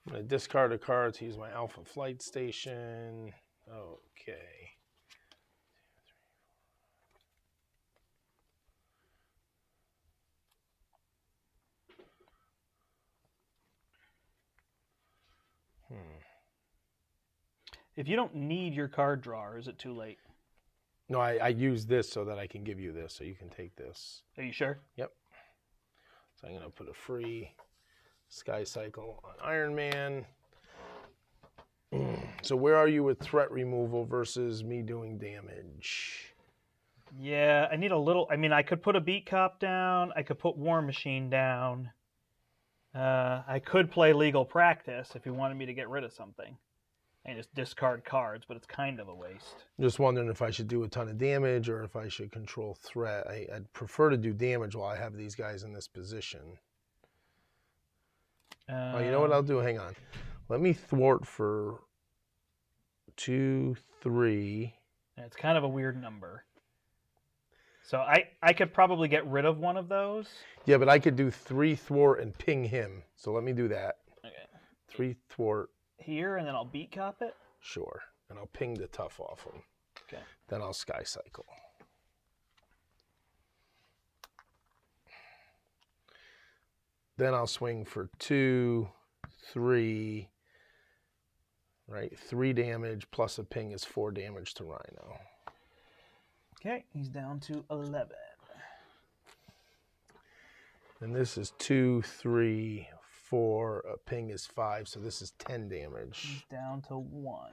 I'm going to discard a card to use my Alpha Flight Station. Okay.
If you don't need your card draw, or is it too late?
No, I use this so that I can give you this, so you can take this.
Are you sure?
Yep. So I'm going to put a free Sky Cycle on Iron Man. So where are you with threat removal versus me doing damage?
Yeah, I need a little... I mean, I could put a Beat Cop down. I could put War Machine down. I could play Legal Practice if you wanted me to get rid of something. And just discard cards, but it's kind of a waste.
Just wondering if I should do a ton of damage or if I should control threat. I'd prefer to do damage while I have these guys in this position. Oh, you know what I'll do? Hang on. Let me thwart for 2, 3.
It's kind of a weird number. So I could probably get rid of one of those.
Yeah, but I could do 3 thwart and ping him. So let me do that.
Okay.
3 thwart.
Here, and then I'll Beat Cop it?
Sure. And I'll ping the tough off him.
Okay.
Then I'll Sky Cycle. Then I'll swing for 2, 3. Right, 3 damage plus a ping is 4 damage to Rhino.
Okay, he's down to 11.
And this is 2, 3, 4. A ping is 5, so this is 10 damage.
He's down to 1.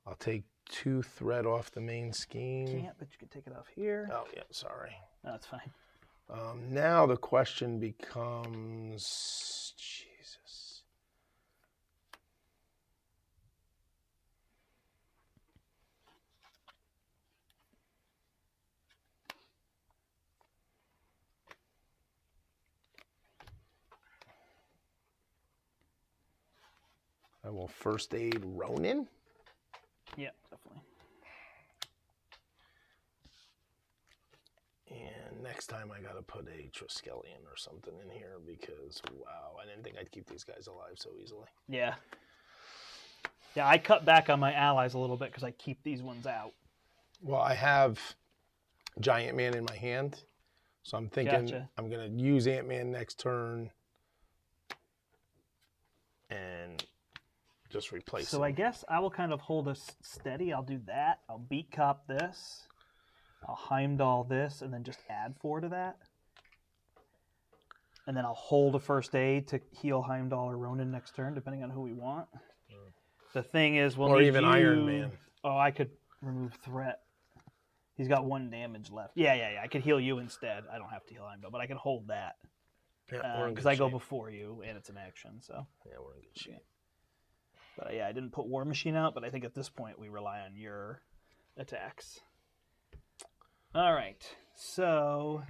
I'll take 2 threat off the main scheme.
Can't, but you can take it off here.
Oh, yeah, sorry.
No, that's fine.
Now the question becomes, Jesus. I will first aid Ronin.
Yeah, definitely.
And next time I gotta put a Triskelion or something in here because, wow, I didn't think I'd keep these guys alive so easily.
Yeah. Yeah, I cut back on my allies a little bit because I keep these ones out.
Well, I have Giant Man in my hand, so I'm thinking
Gotcha.
I'm gonna use Ant-Man next turn and just replace
So
him.
I guess I will kind of hold us steady. I'll do that. I'll Beat Cop this. I'll Heimdall this, and then just add 4 to that. And then I'll hold a first aid to heal Heimdall or Ronin next turn, depending on who we want. The thing is, we'll
Or
need
even
you...
Iron Man.
Oh, I could remove threat. He's got 1 damage left. Yeah. I could heal you instead. I don't have to heal Heimdall, but I can hold that.
Yeah,
Because I go before you, and it's an action, so...
Yeah, we're in good shape.
But yeah, I didn't put War Machine out, but I think at this point we rely on your attacks. All right, so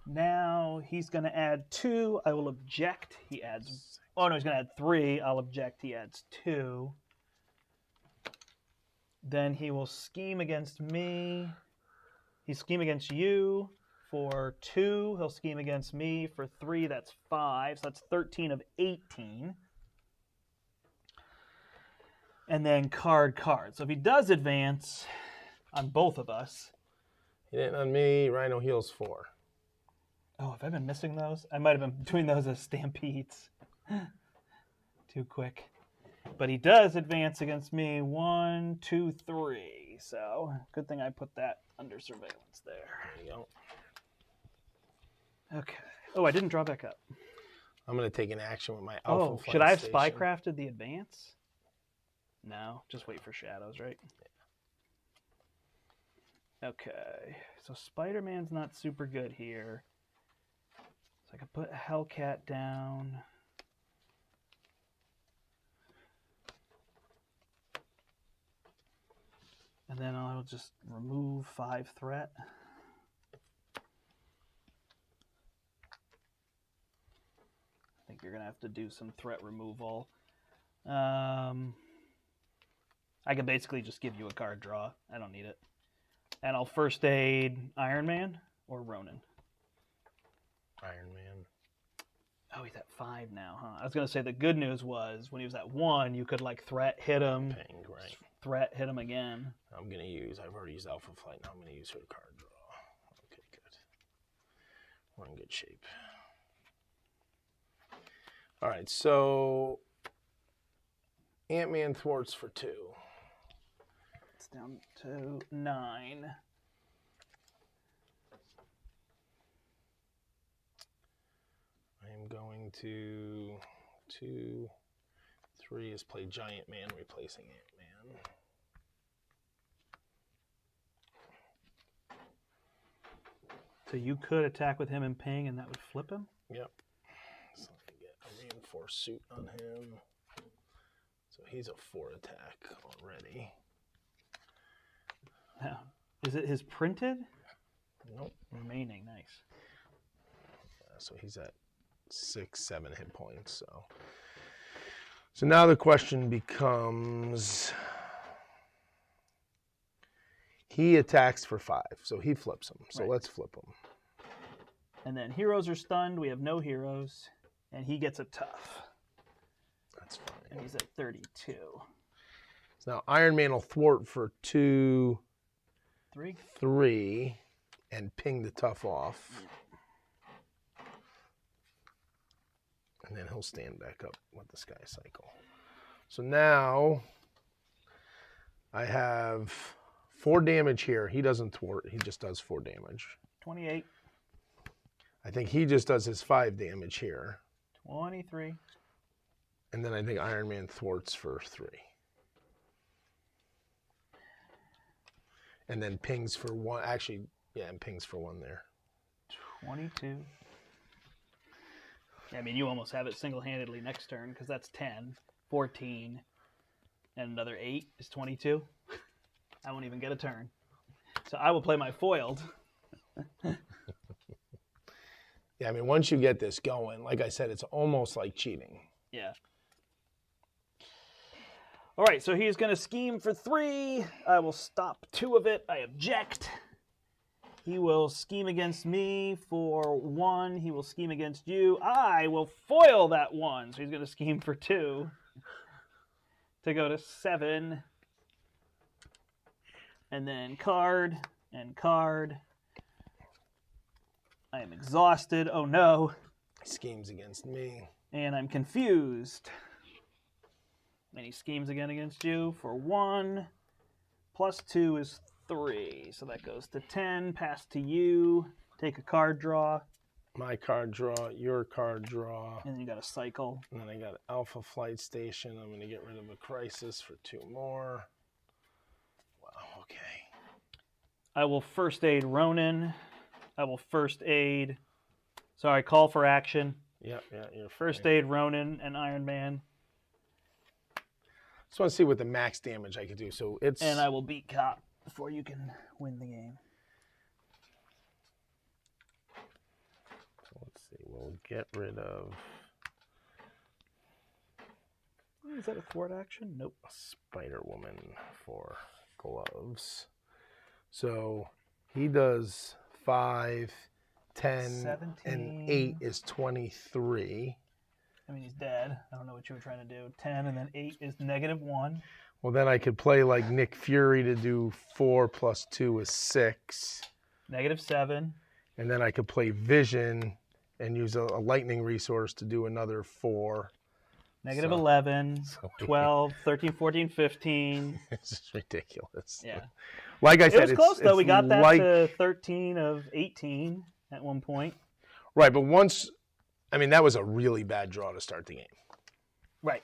now he's going to add 2. I will object. He adds... Oh, no, he's going to add 3. I'll object. He adds 2. Then he will scheme against me. He'll scheme against you for 2. He'll scheme against me for 3. That's 5. So that's 13 of 18. And then card. So if he does advance on both of us...
He didn't on me. Rhino heals 4.
Oh, have I been missing those? I might have been doing those as stampedes. Too quick. But he does advance against me. 1, 2, 3. So good thing I put that under surveillance there.
There you go.
Okay. Oh, I didn't draw back up.
I'm going to take an action with my Alpha
Oh,
Flight
should I have
Station.
spycrafted the advance? No, just wait for shadows, right? Okay, so Spider-Man's not super good here. So I could put Hellcat down. And then I'll just remove 5 threat. I think you're going to have to do some threat removal. I can basically just give you a card draw. I don't need it. And I'll first aid Iron Man or Ronin.
Iron Man.
Oh, he's at 5 now, huh? I was going to say the good news was when he was at 1, you could like threat hit him.
Ping, right.
Threat hit him again.
I'm going to use, I've already used Alpha Flight, now I'm going to use her card draw. We're in good shape. All right, so Ant-Man thwarts for 2.
It's down to 9.
I am going to 2, 3 is play Giant Man, replacing Ant-Man.
So you could attack with him and ping, and that would flip him?
Yep. So I get a reinforced suit on him. So he's a 4 attack already.
Now, is it his printed?
Nope.
Remaining, nice.
So he's at 6, 7 hit points. So now the question becomes, he attacks for 5, so he flips him. So let's flip him.
And then heroes are stunned. We have no heroes, and he gets a tough.
That's fine.
And he's at 32.
So now Iron Man will thwart for 2, 3, and ping the tough off. And then he'll stand back up with the Sky Cycle. So now I have 4 damage here. He doesn't thwart. He just does 4 damage.
28.
I think he just does his 5 damage here.
23.
And then I think Iron Man thwarts for 3. And then pings for 1. Actually, yeah, and pings for 1 there.
22. Yeah, I mean, you almost have it single-handedly next turn because that's 10, 14, and another 8 is 22. I won't even get a turn. So I will play my foiled.
Yeah, I mean, once you get this going, like I said, it's almost like cheating.
Yeah. All right, so he's going to scheme for 3. I will stop 2 of it. I object. He will scheme against me for 1. He will scheme against you. I will foil that 1. So he's going to scheme for 2 to go to 7. And then card and card. I am exhausted. Oh no.
He schemes against me.
And I'm confused. And he schemes again against you for 1. Plus 2 is 3. So that goes to 10. Pass to you. Take a card draw.
My card draw, your card draw.
And then you got a cycle.
And then I got Alpha Flight Station. I'm going to get rid of a Crisis for 2 more. Wow, okay.
I will first aid Ronin. I will first aid. Sorry, call for action.
Yeah, you're
First aid Ronin and Iron Man.
Just want to see what the max damage I could do. So it's.
And I will beat Cop before you can win the game.
So let's see. We'll get rid of.
Is that a thwart action? Nope.
Spider Woman for gloves. So he does 5, 10,
17.
and 8 is 23.
I mean, he's dead. I don't know what you were trying to do. 10 and then 8 is -1.
Well, then I could play like Nick Fury to do 4 plus 2 is 6.
-7.
And then I could play Vision and use a lightning resource to do another 4.
-11, 12, 13, 14, 15.
It's just ridiculous.
Yeah.
Like I said,
it was close, though. We got that
like,
to 13 of 18 at one point.
Right, but once, I mean, that was a really bad draw to start the game.
Right.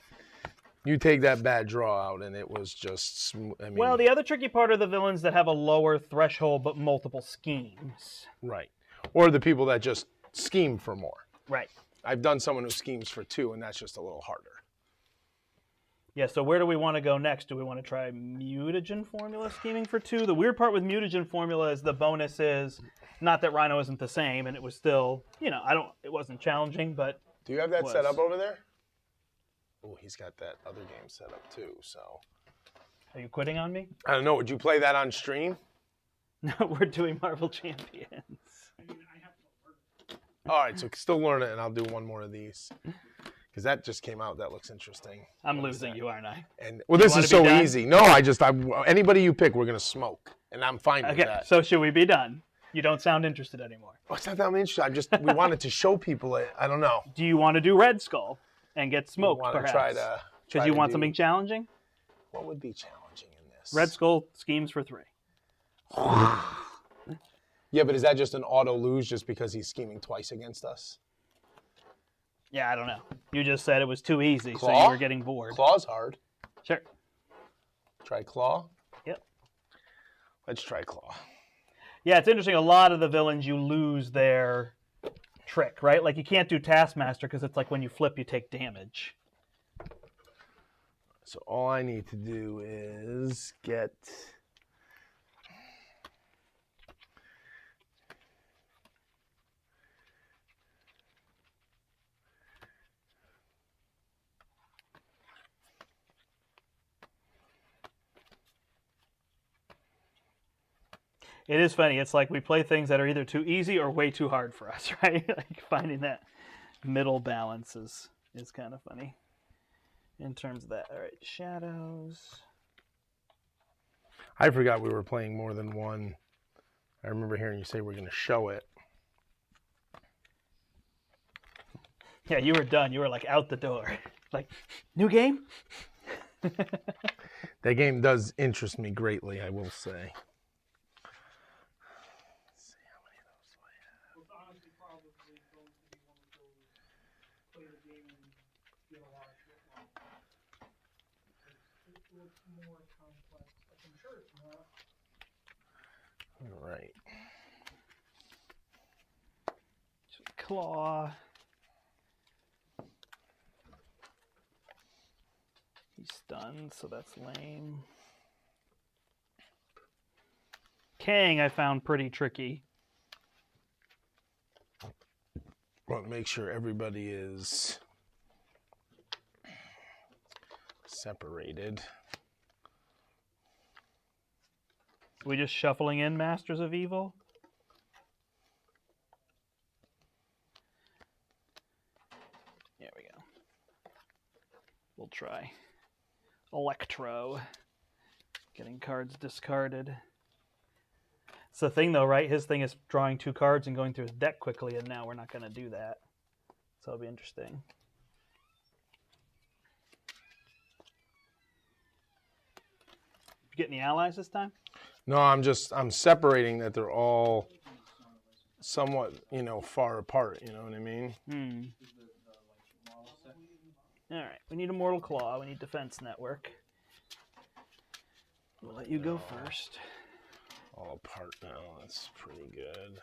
You take that bad draw out, and it was just, I mean.
Well, the other tricky part are the villains that have a lower threshold but multiple schemes.
Right. Or the people that just scheme for more.
Right.
I've done someone who schemes for 2, and that's just a little harder.
Yeah, so where do we want to go next? Do we want to try mutagen formula scheming for 2? The weird part with mutagen formula is the bonus is, not that Rhino isn't the same, and it was still, it wasn't challenging, but.
Do you have that set up over there? Oh, he's got that other game set up too, so.
Are you quitting on me?
I don't know. Would you play that on stream?
No, we're doing Marvel Champions.
All right, so still learn it, and I'll do one more of these. Because that just came out. That looks interesting.
I'm losing you, aren't I?
And well, this is so easy. No, anybody you pick, we're going to smoke. And I'm fine with that.
Okay, so should we be done? You don't sound interested anymore.
Oh, it's not that I'm interested. We wanted to show people it. I don't know.
Do you want to do Red Skull and get
We
smoked,
want to
perhaps? Because you want something challenging?
What would be challenging in this?
Red Skull schemes for 3.
Yeah, but is that just an auto lose just because he's scheming twice against us?
Yeah, I don't know. You just said it was too easy,
Claw?
so you were getting bored.
Claw's hard.
Sure.
Try Claw?
Yep.
Let's try Claw.
Yeah, it's interesting. A lot of the villains, you lose their trick, right? Like, you can't do Taskmaster because it's like when you flip, you take damage.
So all I need to do is get...
It is funny. It's like we play things that are either too easy or way too hard for us, right? Like finding that middle balance is kind of funny in terms of that. All right, shadows.
I forgot we were playing more than one. I remember hearing you say we're going to show it.
Yeah, you were done. You were like out the door. Like, new game?
That game does interest me greatly, I will say. Let's see how many of those do I have.
It's honestly probably going to be one of those play the game and get a lot of shit wrong. It looks more complex. I'm sure it's not.
All right.
Claw. He's stunned, so that's lame. Kang I found pretty tricky.
Want to make sure everybody is separated.
We just shuffling in Masters of Evil? There we go. We'll try. Electro. Getting cards discarded. It's the thing though, right? His thing is drawing 2 cards and going through his deck quickly, and now we're not going to do that. So it'll be interesting. You get any allies this time?
No, I'm separating that they're all somewhat, far apart, you know what I mean?
All right, we need Immortal Claw. We need Defense Network. We'll let you go first.
All apart now, that's pretty good.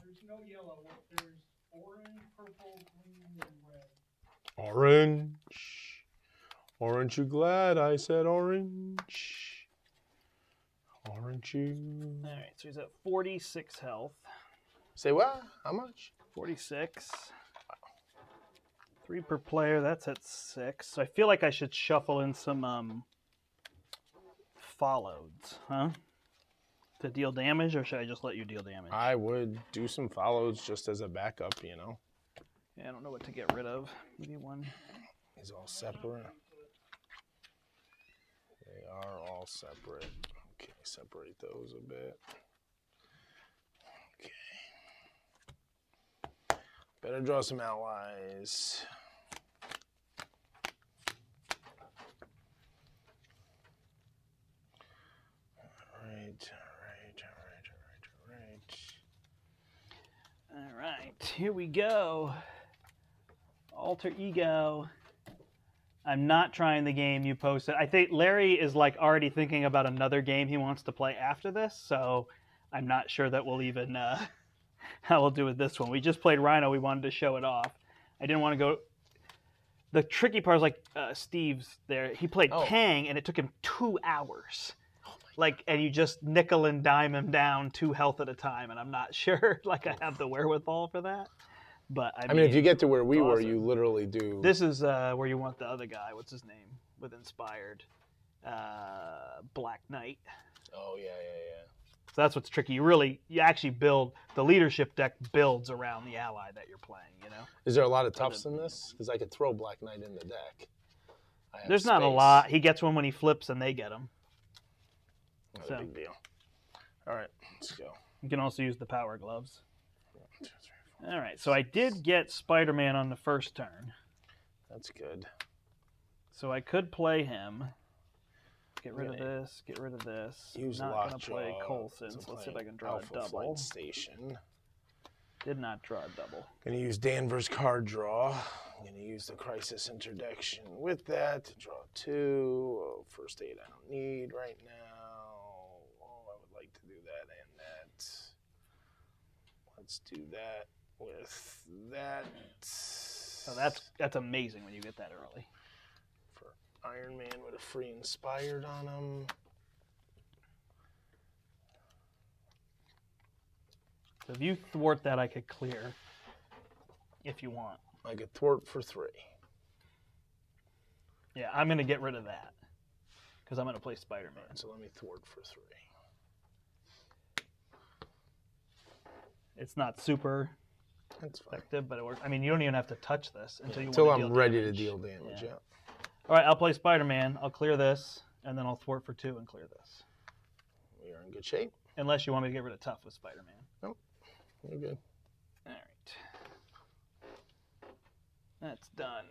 There's no yellow. There's orange, purple, green, and red.
Orange. Aren't you glad I said orange? Aren't you?
All right, so he's at 46 health.
Say what? How much?
46. 3 per player, that's at 6. So I feel like I should shuffle in some follows, huh? To deal damage, or should I just let you deal damage?
I would do some follows just as a backup,
Yeah, I don't know what to get rid of. Maybe one.
He's all separate. They are all separate. Okay, separate those a bit. Okay. Better draw some allies.
All right, here we go. Alter Ego. I'm not trying the game you posted. I think Larry is like already thinking about another game he wants to play after this, so I'm not sure that we'll even how we'll do with this one. We just played Rhino. We wanted to show it off. I didn't want to go. The tricky part is like Steve's there. He played Kang, and it took him 2 hours. And you just nickel and dime him down 2 health at a time, and I'm not sure I have the wherewithal for that. But I mean,
if you get to where we were,
awesome.
you literally do.
This is where you want the other guy. What's his name? With Inspired, Black Knight.
Oh yeah.
So that's what's tricky. You actually build the leadership deck builds around the ally that you're playing.
Is there a lot of toughs in this? Because I could throw Black Knight in the deck.
There's not a lot. He gets one when he flips, and they get him.
Not
So-
a big deal. All right, let's go.
You can also use the power gloves.
1, 2, 3, 4.
All right, so I did get Spider-Man on the first turn.
That's good.
So I could play him. Get rid of
Okay.
this, get rid of this.
Use
Not
lock
going to play
draw
Coulson,
to
so let's see if
play
I can draw
Alpha
a double.
Flight Station.
Did not draw a double.
Gonna use Danvers card draw. I'm gonna use the Crisis Interdiction with that to draw 2. Oh, first aid I don't need right now. Oh, I would like to do that and that. Let's do that with that.
So that's amazing when you get that early.
For Iron Man with a free Inspired on him.
So if you thwart that, I could clear if you want.
I could thwart for 3.
Yeah, I'm going to get rid of that because I'm going to play Spider-Man.
So let me thwart for 3.
It's not super
That's fine.
effective, but it works. I mean, you don't even have to touch this until you
Until
want to
I'm
deal
ready
damage.
to deal damage,
Yeah.
yeah.
All right, I'll play Spider-Man. I'll clear this, and then I'll thwart for 2 and clear this.
We are in good shape.
Unless you want me to get rid of Tough with Spider-Man.
We're good.
All right. That's done.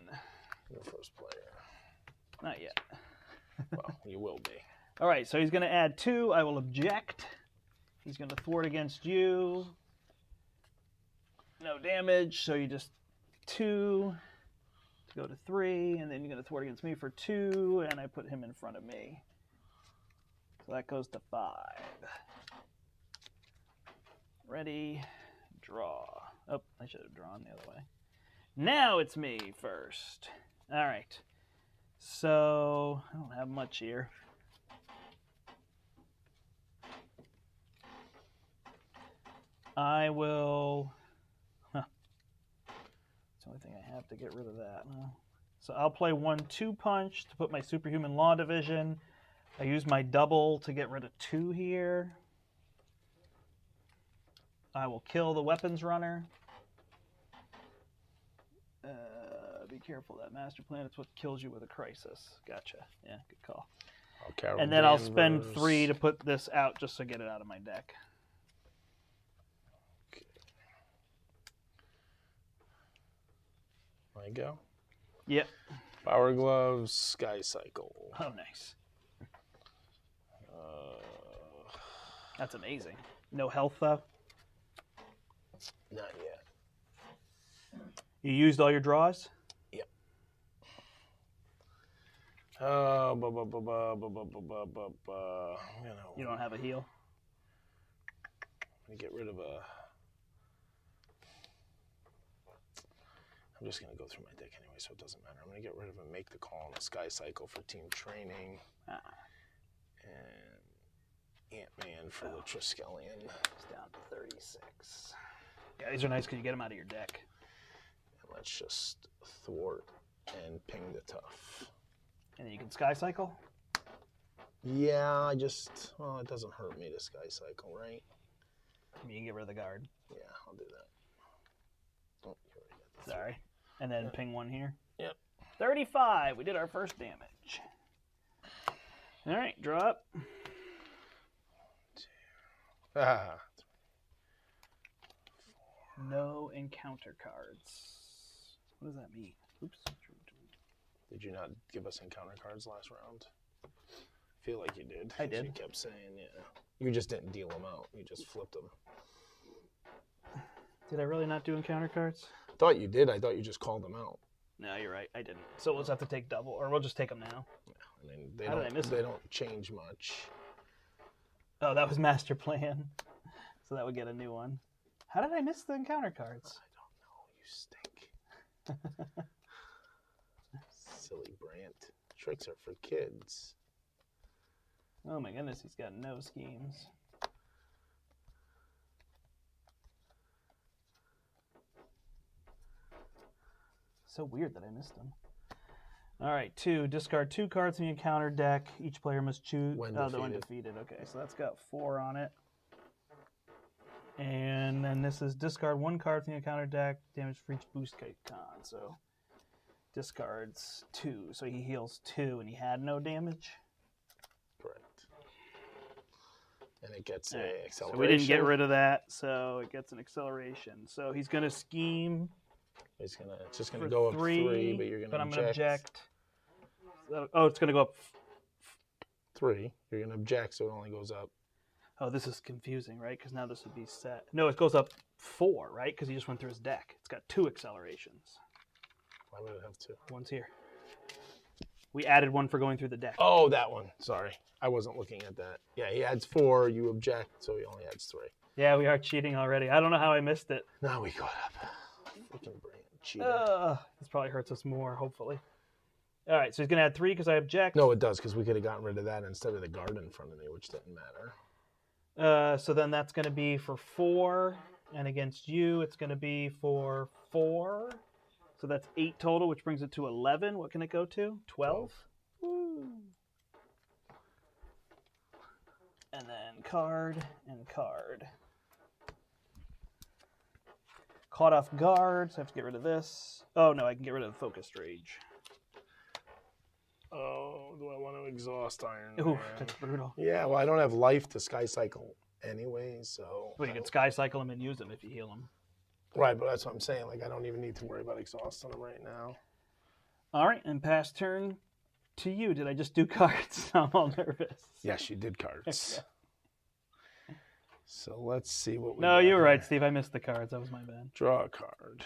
You're first player.
Not yet.
Well, you will be.
All right, so he's going to add 2. I will object. He's going to thwart against you. No damage, so you just 2 to go to 3, and then you're going to thwart against me for 2, and I put him in front of me. So that goes to 5. Ready, draw. Oh, I should have drawn the other way. Now it's me first. All right. So I don't have much here. I will. It's the only thing I have to get rid of that. So I'll play 1-2 punch to put my superhuman law division. I use my double to get rid of 2 here. I will kill the weapons runner. Be careful, that master plan. It's what kills you with a crisis. Gotcha. Yeah, good call. And then I'll spend 3 to put this out just to get it out of my deck.
I go.
Yep.
Power Gloves, Sky Cycle.
Oh, nice. That's amazing. No health, though?
Not yet.
You used all your draws?
Yep.
You don't have a heal?
I'm gonna get rid of a. I'm just gonna go through my deck anyway, so it doesn't matter. I'm gonna get rid of a Make the Call and a Sky Cycle for team training, and Ant-Man for the Triskelion.
It's down to 36. Yeah, these are nice because you get them out of your deck.
And let's just thwart and ping the Tough.
And then you can Sky Cycle?
Yeah, it doesn't hurt me to Sky Cycle, right?
You can get rid of the guard.
Yeah, I'll do that. Oh, you already got the
Sorry. And then ping 1 here.
Yep.
35. We did our first damage. All right, draw up.
1, 2. Ah.
No encounter cards. What does that mean? Oops.
Did you not give us encounter cards last round? I feel like you did.
I did.
You kept saying, yeah. You just didn't deal them out. You just flipped them.
Did I really not do encounter cards?
Thought you did. I thought you just called them out.
No, you're right. I didn't. So we'll just have to take double, or we'll just take them now.
And then they
How did I miss
they
it?
don't change much.
Oh, that was master plan. So that would get a new one. How did I miss the encounter cards?
I don't know. You stink. Silly Brandt. Tricks are for kids.
Oh my goodness, he's got no schemes. So weird that I missed him. All right, 2. Discard 2 cards in the encounter deck. Each player must choose.
When
the one defeated. Okay, so that's got 4 on it. And then this is discard 1 card from the encounter deck. Damage for each boost icon. So discards 2. So he heals 2, and he had no damage.
Correct. and it gets
All
an
right,
acceleration.
so we didn't get rid of that, so it gets an acceleration. So he's going to scheme.
It's just gonna
for
go up
3,
3, but you're gonna
I'm going to
object.
Oh, it's going to go up.
3. You're gonna object, so it only goes up.
Oh, this is confusing, right? Because now this would be set. No, it goes up 4, right? Because he just went through his deck. It's got 2 accelerations.
Why would it have 2?
One's here. We added one for going through the deck.
Oh, that one. Sorry, I wasn't looking at that. Yeah, he adds 4. You object, so he only adds 3.
Yeah, we are cheating already. I don't know how I missed it.
Now we caught up. Freaking brain cheater.
This probably hurts us more, hopefully. All right, so he's going to add 3 because I object.
No, it does, because we could have gotten rid of that instead of the guard in front of me, which didn't matter.
So then that's going to be for 4, and against you, it's going to be for 4. So that's 8 total, which brings it to 11. What can it go to? 12? Woo. And then card and card. Caught off guard, so I have to get rid of this. Oh, no, I can get rid of focused rage.
Oh, do I want to exhaust Iron
Ooh,
Man?
that's brutal.
Yeah, well, I don't have life to Sky Cycle anyway, so...
Well, you can Sky Cycle him and use him if you heal him.
Right, but that's what I'm saying. Like, I don't even need to worry about exhausting him right now.
All right, and pass turn to you. Did I just do cards? I'm all nervous.
Yes, you did cards. So let's see what we
No,
got
you were right,
here.
Steve. I missed the cards. That was my bad.
Draw a card.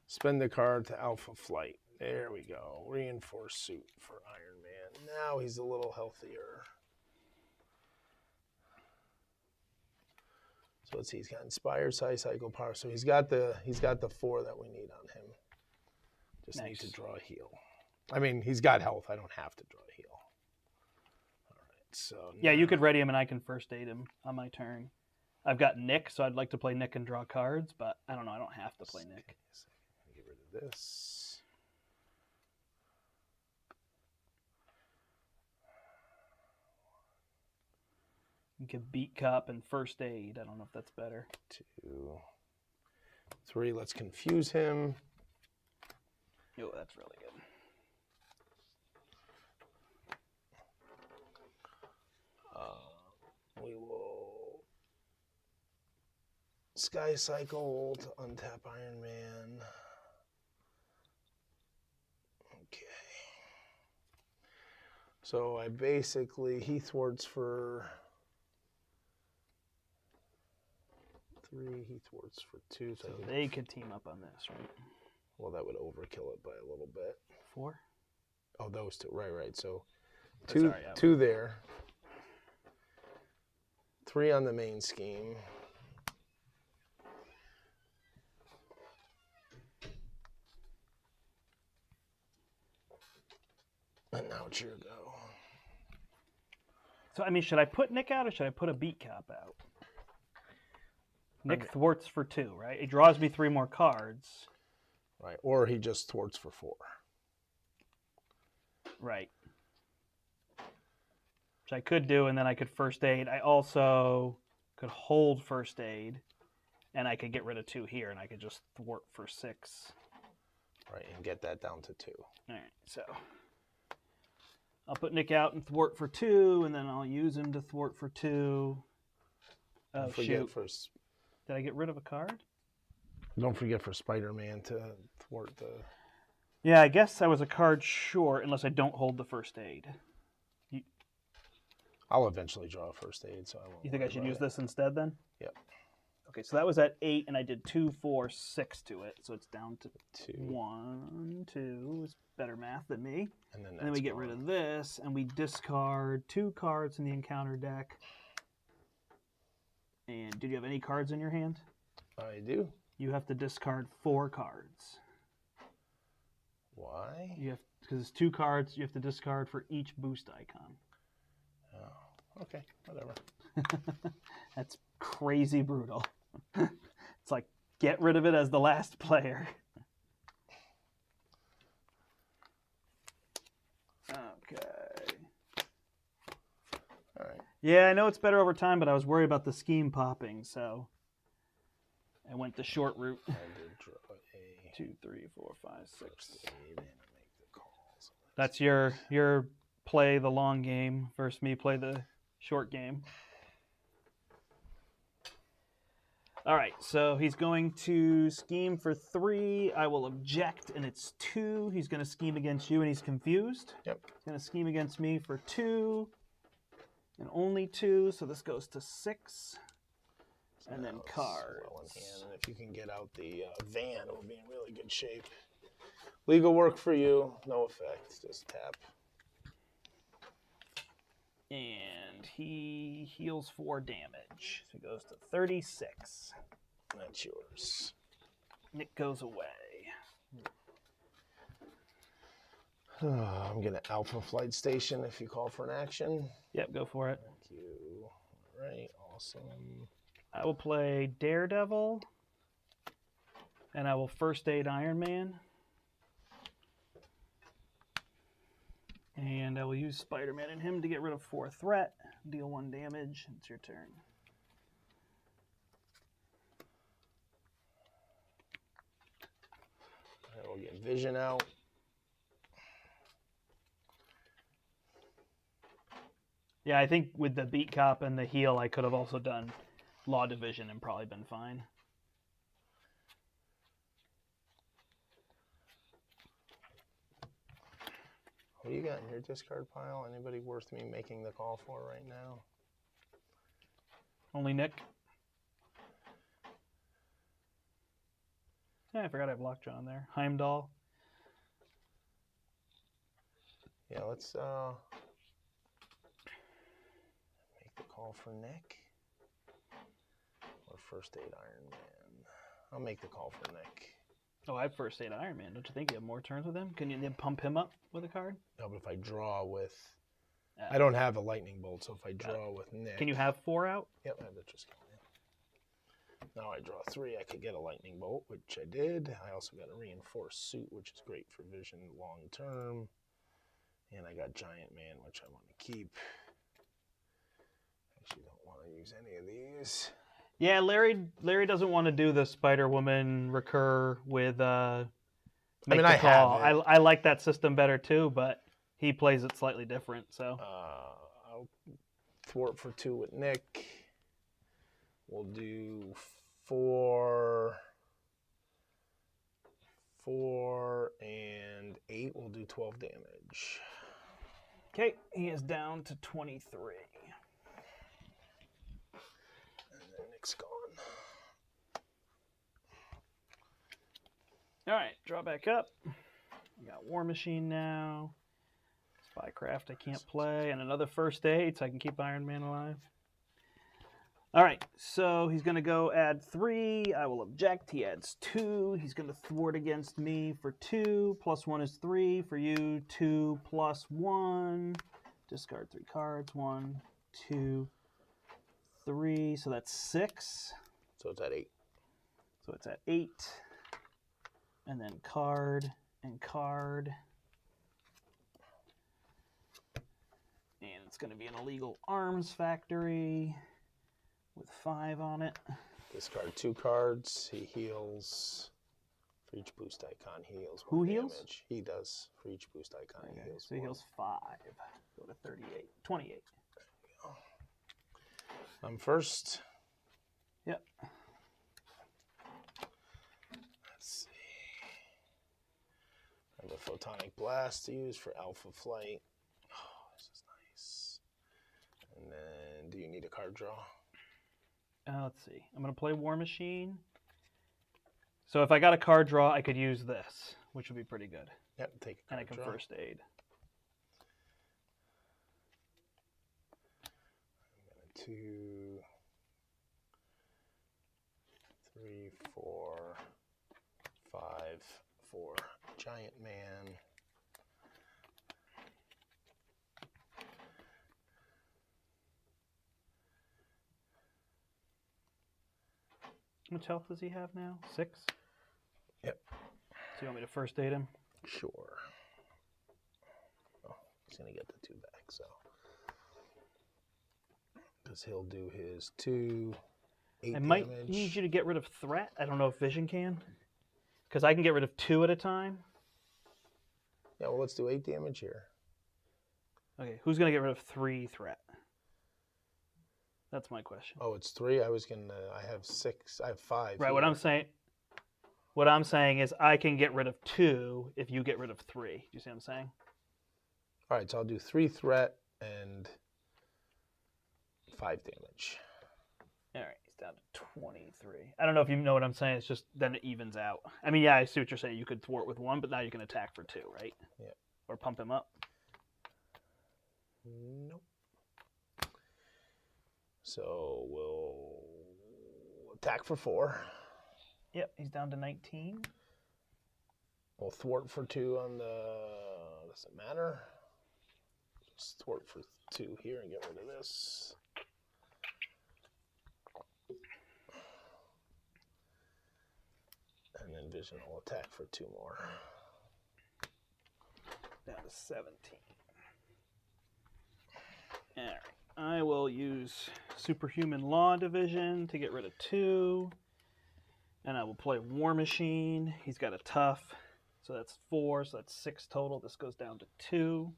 Spend the card to Alpha Flight. There we go. Reinforced suit for Iron Man. Now he's a little healthier. So let's see. He's got Inspired Sky Cycle Power. So he's got the 4 that we need on him. Just need to draw a heal. I mean, he's got health. I don't have to draw a heal. All right. So
Yeah, you could ready him and I can first aid him on my turn. I've got Nick, so I'd like to play Nick and draw cards, but I don't know. I don't have to play Nick.
Get rid of this.
You can beat Cup and first aid. I don't know if that's better.
2, 3. Let's confuse him.
Oh, that's really good.
We will Sky Cycle to untap Iron Man. Okay. So I basically, he thwarts for 3, he thwarts for 2. So
They could team up on this, right?
well, that would overkill it by a little bit.
4?
Oh, those 2. Right. So
Oh,
2,
sorry,
2 there. 3 on the main scheme. And now it's your go.
So, I mean, should I put Nick out or should I put a beat Cup out? Nick thwarts for 2, right? It draws me 3 more cards.
Right. Or he just thwarts for 4.
Right. Which I could do, and then I could first aid. I also could hold first aid, and I could get rid of 2 here, and I could just thwart for 6.
Right. And get that down to 2.
All right, so I'll put Nick out and thwart for 2, and then I'll use him to thwart for 2. Oh,
Don't forget
shoot.
for
Did I get rid of a card?
Don't forget for Spider-Man to thwart the...
Yeah, I guess I was a card short, unless I don't hold the first aid.
I'll eventually draw a first aid, so I won't.
You think I
worry
should
about
use
it.
this instead then?
Yep.
Okay, so that was at 8, and I did 2, 4, 6 to it, so it's down to
2.
1, 2 is better math than me.
And
And then we get rid of this, and we discard 2 cards in the encounter deck. And did you have any cards in your hand?
I do.
You have to discard 4 cards.
Why?
You have, because it's 2 cards you have to discard for each boost icon.
Oh, okay, whatever.
That's crazy brutal. It's like, get rid of it as the last player. Okay.
All right.
Yeah, I know it's better over time, but I was worried about the scheme popping, so I went the short route.
I did draw a
2, 3, 4, 5, 6.
first aid and make the calls.
That's your play the long game versus me play the short game. All right, so he's going to scheme for 3. I will object, and it's 2. He's going to scheme against you, and he's confused.
Yep.
He's going to scheme against me for 2, and only 2, so this goes to 6. And then
Now it's
cards.
well in hand, and if you can get out the van, it will be in really good shape. Legal work for you, no effect, just tap.
And he heals 4 damage. So he goes to 36.
That's yours.
Nick goes away.
I'm gonna Alpha Flight Station if you call for an action.
Yep, go for it.
Thank you. All right, awesome.
I will play Daredevil. And I will first aid Iron Man. And I will use Spider-Man and him to get rid of 4 threat. Deal 1 damage. It's your turn.
I will get Vision out.
Yeah, I think with the Beat Cop and the heal, I could have also done Law Division and probably been fine.
What do you got in your discard pile? Anybody worth me making the call for right now?
Only Nick. Yeah, I forgot I have Lockjaw in there. Heimdall.
Yeah, let's make the call for Nick. Or first aid Iron Man. I'll make the call for Nick.
Oh, I have first aid Iron Man. Don't you think you have more turns with him? Can you then pump him up with a card?
No, but if I draw with... I don't have a lightning bolt, so if I draw with Nick...
Can you have 4 out?
Yep, I have the Triskel. Now I draw 3, I could get a lightning bolt, which I did. I also got a reinforced suit, which is great for vision long term. And I got Giant Man, which I want to keep. Actually don't want to use any of these.
Yeah, Larry doesn't want to do the Spider-Woman recur with make the call.
have it.
I like that system better too, but he plays it slightly different. So
I'll thwart for 2 with Nick. We'll do 4 and 8. We'll do 12 damage.
okay, he is down to 23.
And then Nick's gone.
All right, draw back up. We got War Machine now. Spycraft I can't play, and another first aid so I can keep Iron Man alive. All right, so he's going to go add 3. I will object. He adds 2. He's going to thwart against me for 2. Plus 1 is 3. For you, 2 plus 1. Discard 3 cards. 1, 2, 3. So that's 6.
So it's at 8.
So it's at 8. And then card and card. And it's going to be an illegal arms factory with 5 on it.
Discard 2 cards. He heals. For each boost icon, he heals
Who
1
heals?
damage. He does. For each boost icon, he heals
So he
1.
heals 5. Go to 38. 28.
I'm first.
Yep.
Let's see. I have a photonic blast to use for alpha flight. Oh, this is nice. And then, do you need a card draw?
Let's see. I'm going to play War Machine. So if I got a card draw, I could use this, which would be pretty good.
Yep, take a
And
card
I can
draw.
first aid.
I'm gonna 2, 3, 4, 5 for Giant Man.
How much health does he have now? 6?
Yep.
So you want me to first aid him?
Sure. Oh, he's gonna get the 2 back, so. Because he'll do his 2, 8
I might
damage.
need you to get rid of threat. I don't know if Vision can. Because I can get rid of 2 at a time.
Yeah, well, let's do 8 damage here.
Okay, who's going to get rid of 3 threat? That's my question.
Oh, it's 3. I have 6. I have 5.
Right.
here.
What I'm saying is I can get rid of 2 if you get rid of 3. Do you see what I'm saying?
All right, so I'll do 3 threat and 5 damage.
All right, he's down to 23. I don't know if you know what I'm saying. It's just then it evens out. I mean, yeah, I see what you're saying. You could thwart with 1, but now you can attack for 2, right?
Yeah.
Or pump him up.
Nope. So we'll attack for 4.
Yep, he's down to 19.
We'll thwart for 2 on the. Doesn't matter. Just thwart for 2 here and get rid of this. And then Vision will attack for 2 more.
Down to 17. All right. I will use Superhuman Law Division to get rid of 2. And I will play War Machine. He's got a tough. So that's 4. So that's 6 total. This goes down to 2.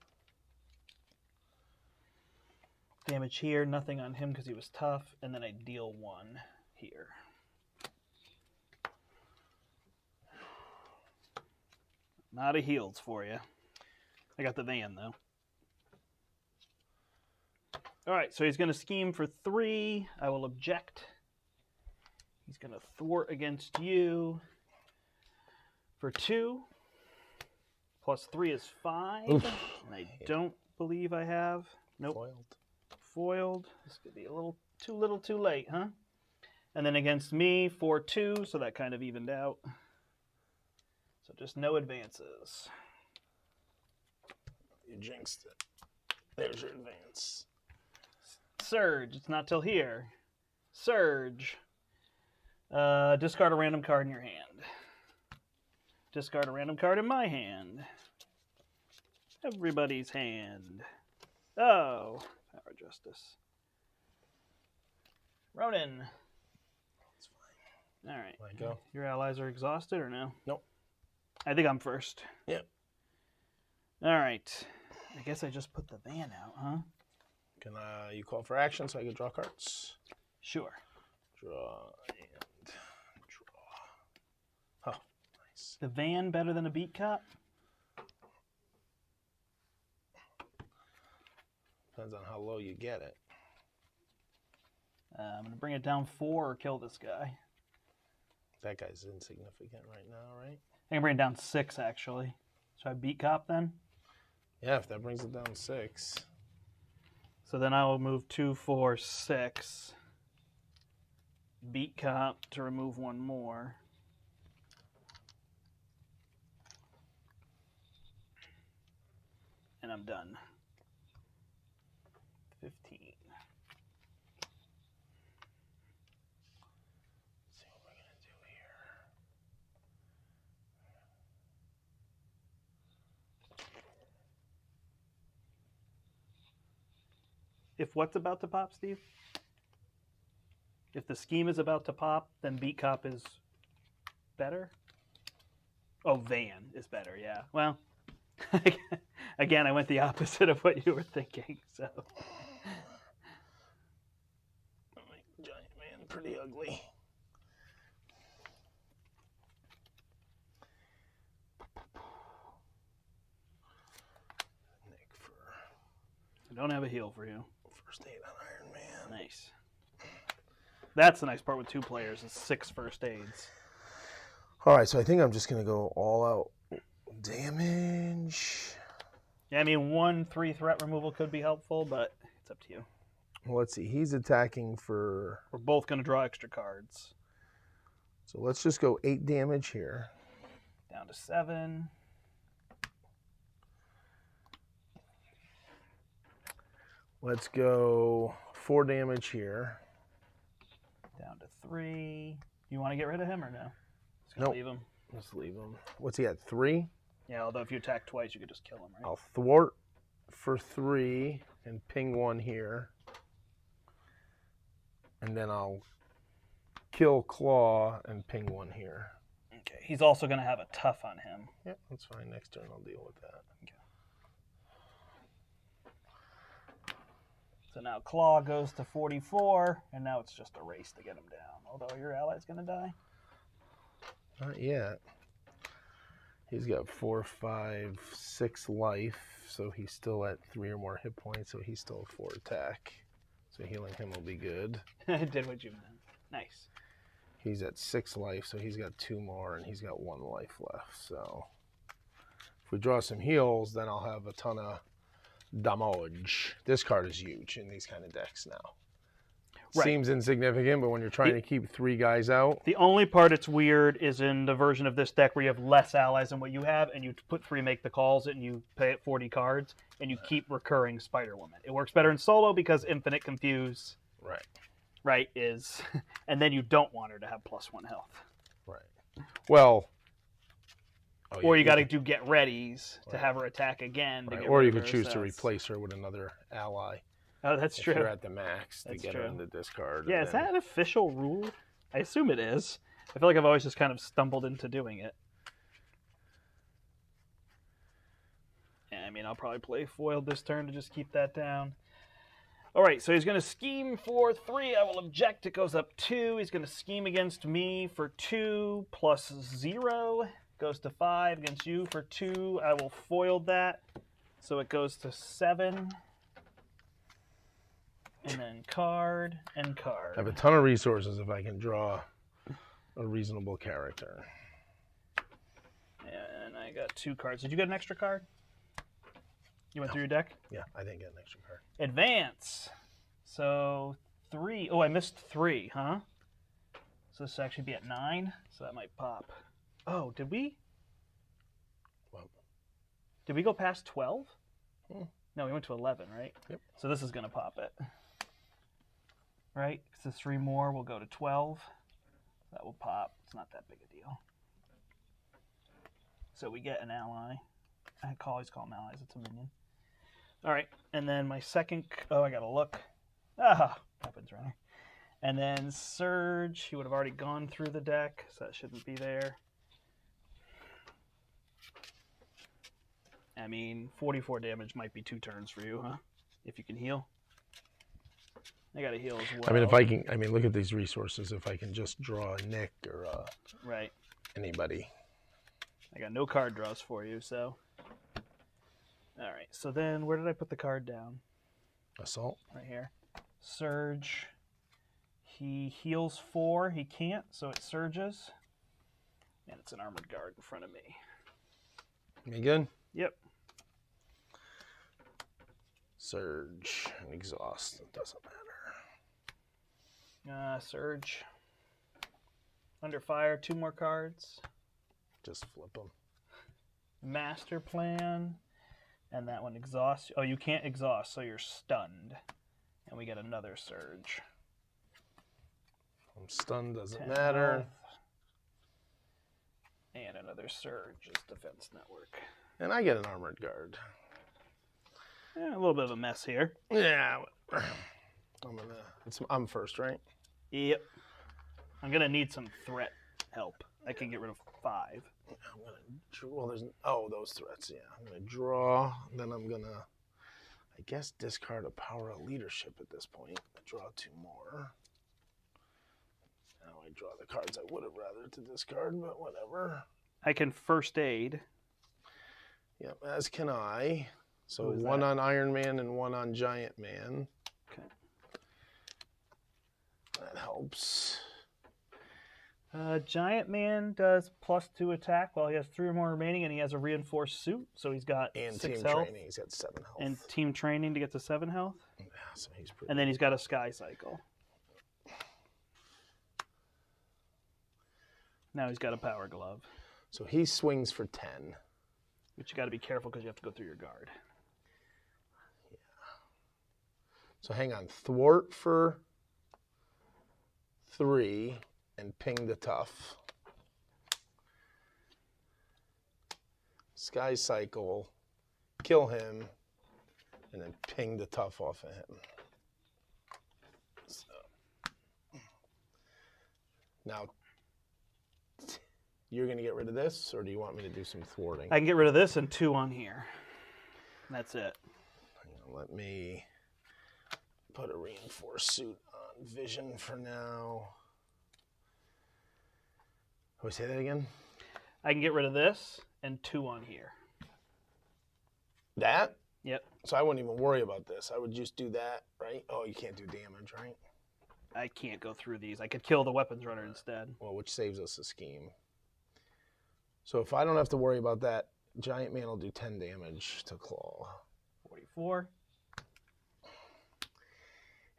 Damage here. Nothing on him because he was tough. And then I deal 1 here. Not a heals for you. I got the van, though. All right, so he's going to scheme for 3. I will object. He's going to thwart against you for 2. Plus 3 is 5.
Oof.
And I don't believe I have. Nope. Foiled. This could be a little too late, huh? And then against me for 2, so that kind of evened out. So just no advances.
You jinxed it. There's your advance.
Surge. It's not till here. Surge. Discard a random card in your hand. Discard a random card in my hand. Everybody's hand. Oh. Power Justice. Ronan.
That's fine.
All right.
Let it go.
Your allies are exhausted or no?
Nope.
I think I'm first.
Yep.
All right. I guess I just put the van out, huh?
Can you call for action so I can draw cards?
Sure.
Draw and draw. Oh, nice.
The van better than a beat cop?
Depends on how low you get it.
I'm going to bring it down 4 or kill this guy.
That guy's insignificant right now, right?
I can bring it down 6, actually. So I beat cop then?
Yeah, if that brings it down 6.
So then I will move 2, 4, 6. Beat cop to remove 1 more. And I'm done. 15.
Let's see what we're going to do here.
If what's about to pop, Steve? If the scheme is about to pop, then beat cop is better? Oh, van is better, yeah. Well, again, I went the opposite of what you were thinking, so.
Giant man, pretty ugly. Nick for
I don't have a heal for you.
first aid on Iron Man.
Nice. That's the nice part with 2 players, is 6 first aids.
All right, so I think I'm just going to go all out damage.
Yeah, I mean, 1 3 threat removal could be helpful, but it's up to you.
Well, let's see. He's attacking for...
We're both going to draw extra cards.
So let's just go 8 damage here.
Down to 7.
Let's go 4 damage here.
Down to 3. You want to get rid of him or no? Just gonna
Nope.
leave him.
Let's leave him. What's he at? 3?
Yeah, although if you attack twice, you could just kill him, right?
I'll thwart for 3 and ping 1 here. And then I'll kill Claw and ping 1 here.
Okay. He's also going to have a tough on him.
Yeah, that's fine. Next turn I'll deal with that.
Okay. So now Claw goes to 44, and now it's just a race to get him down. Although your ally's going to die.
Not yet. He's got 4, 5, 6 life, so he's still at 3 or more hit points, so he's still at 4 attack. So healing him will be good.
Did what you meant. Nice.
He's at 6 life, so he's got 2 more, and he's got 1 life left. So if we draw some heals, then I'll have a ton of damage. This card is huge in these kind of decks now.
Right.
Seems insignificant, but when you're trying to keep 3 guys out.
The only part it's weird is in the version of this deck where you have less allies than what you have, and you put 3 make the calls, and you pay it 40 cards, and you keep recurring Spider-Woman. It works better in solo because Infinite Confuse. Right, is, and then you don't want her to have +1 health.
Right. Well. Oh,
or
yeah,
you got to do get readies to have her attack again. To
right.
get
Or
rid
you
of
could
her,
choose
so
to
it's-
replace her with another ally.
Oh, that's
If
true.
you're at the max to
That's
get her
true.
in the discard.
Yeah,
and
is
then-
that an official rule? I assume it is. I feel like I've always just kind of stumbled into doing it. Yeah, I mean, I'll probably play foiled this turn to just keep that down. All right, so he's going to scheme for 3. I will object. It goes up 2. He's going to scheme against me for 2 plus 0. Goes to 5 against you for 2. I will foil that. So it goes to 7. And then card and card.
I have a ton of resources if I can draw a reasonable character.
And I got 2 cards. Did you get an extra card? You went through your deck?
Yeah, I didn't get an extra card.
Advance. So 3. Oh, I missed 3, huh? So this will actually be at 9. So that might pop. Oh, did we?
What?
Did we go past 12?
Hmm.
No, we went to 11, right?
Yep.
So this is going to pop it. Right? So 3 more will go to 12. That will pop. It's not that big a deal. So we get an ally. I always call them allies. It's a minion. All right. And then my second... Oh, I got to look. Ah, weapons runner. And then Surge. He would have already gone through the deck, so that shouldn't be there. I mean, 44 damage might be 2 turns for you, huh? If you can heal. I got to heal as well.
I mean, if I can, look at these resources. If I can just draw a Nick or
right.
anybody.
I got no card draws for you, so. All right. So then, where did I put the card down?
Assault.
Right here. Surge. He heals 4. He can't, so it surges. And it's an armored guard in front of me.
Me good?
Yep.
Surge and exhaust. It doesn't matter.
Surge. Under fire, 2 more cards.
Just flip them.
Master plan. And that one exhausts. Oh, you can't exhaust, so you're stunned. And we get another surge.
I'm stunned, doesn't
10
matter.
health. And another surge is defense network.
And I get an armored guard.
A little bit of a mess here.
Yeah. I'm first, right?
Yep. I'm going to need some threat help. I can get rid of 5.
I'm gonna draw. Well, those threats. Yeah, I'm gonna draw. Then I'm gonna, I guess, discard a power of leadership at this point. I draw 2 more. Now I draw the cards I would have rather to discard, but whatever.
I can first aid.
Yep, as can I. So
Who is
1
that?
on Iron Man and 1 on Giant Man.
Okay.
That helps.
Giant Man does +2 attack while he has 3 or more remaining, and he has a reinforced suit, so he's got
And
6
team
health.
training. He's got 7 health.
And team training to get to 7 health.
Yeah, so he's pretty.
And then he's got a sky cycle. Now he's got a power glove,
So he swings for 10.
which you got to be careful because you have to go through your guard.
So hang on. Thwart for 3 and ping the tough. Sky cycle, kill him, and then ping the tough off of him. So. Now, you're going to get rid of this, or do you want me to do some thwarting?
I can get rid of this and 2 on here. That's it.
Hang on, let me put a reinforced suit on vision for now. Can we say that again?
I can get rid of this and 2 on here.
That?
Yep.
So I wouldn't even worry about this. I would just do that, right? Oh, you can't do damage, right?
I can't go through these. I could kill the weapons runner instead.
Well, which saves us a scheme. So if I don't have to worry about that, Giant Man will do 10 damage to Claw.
44.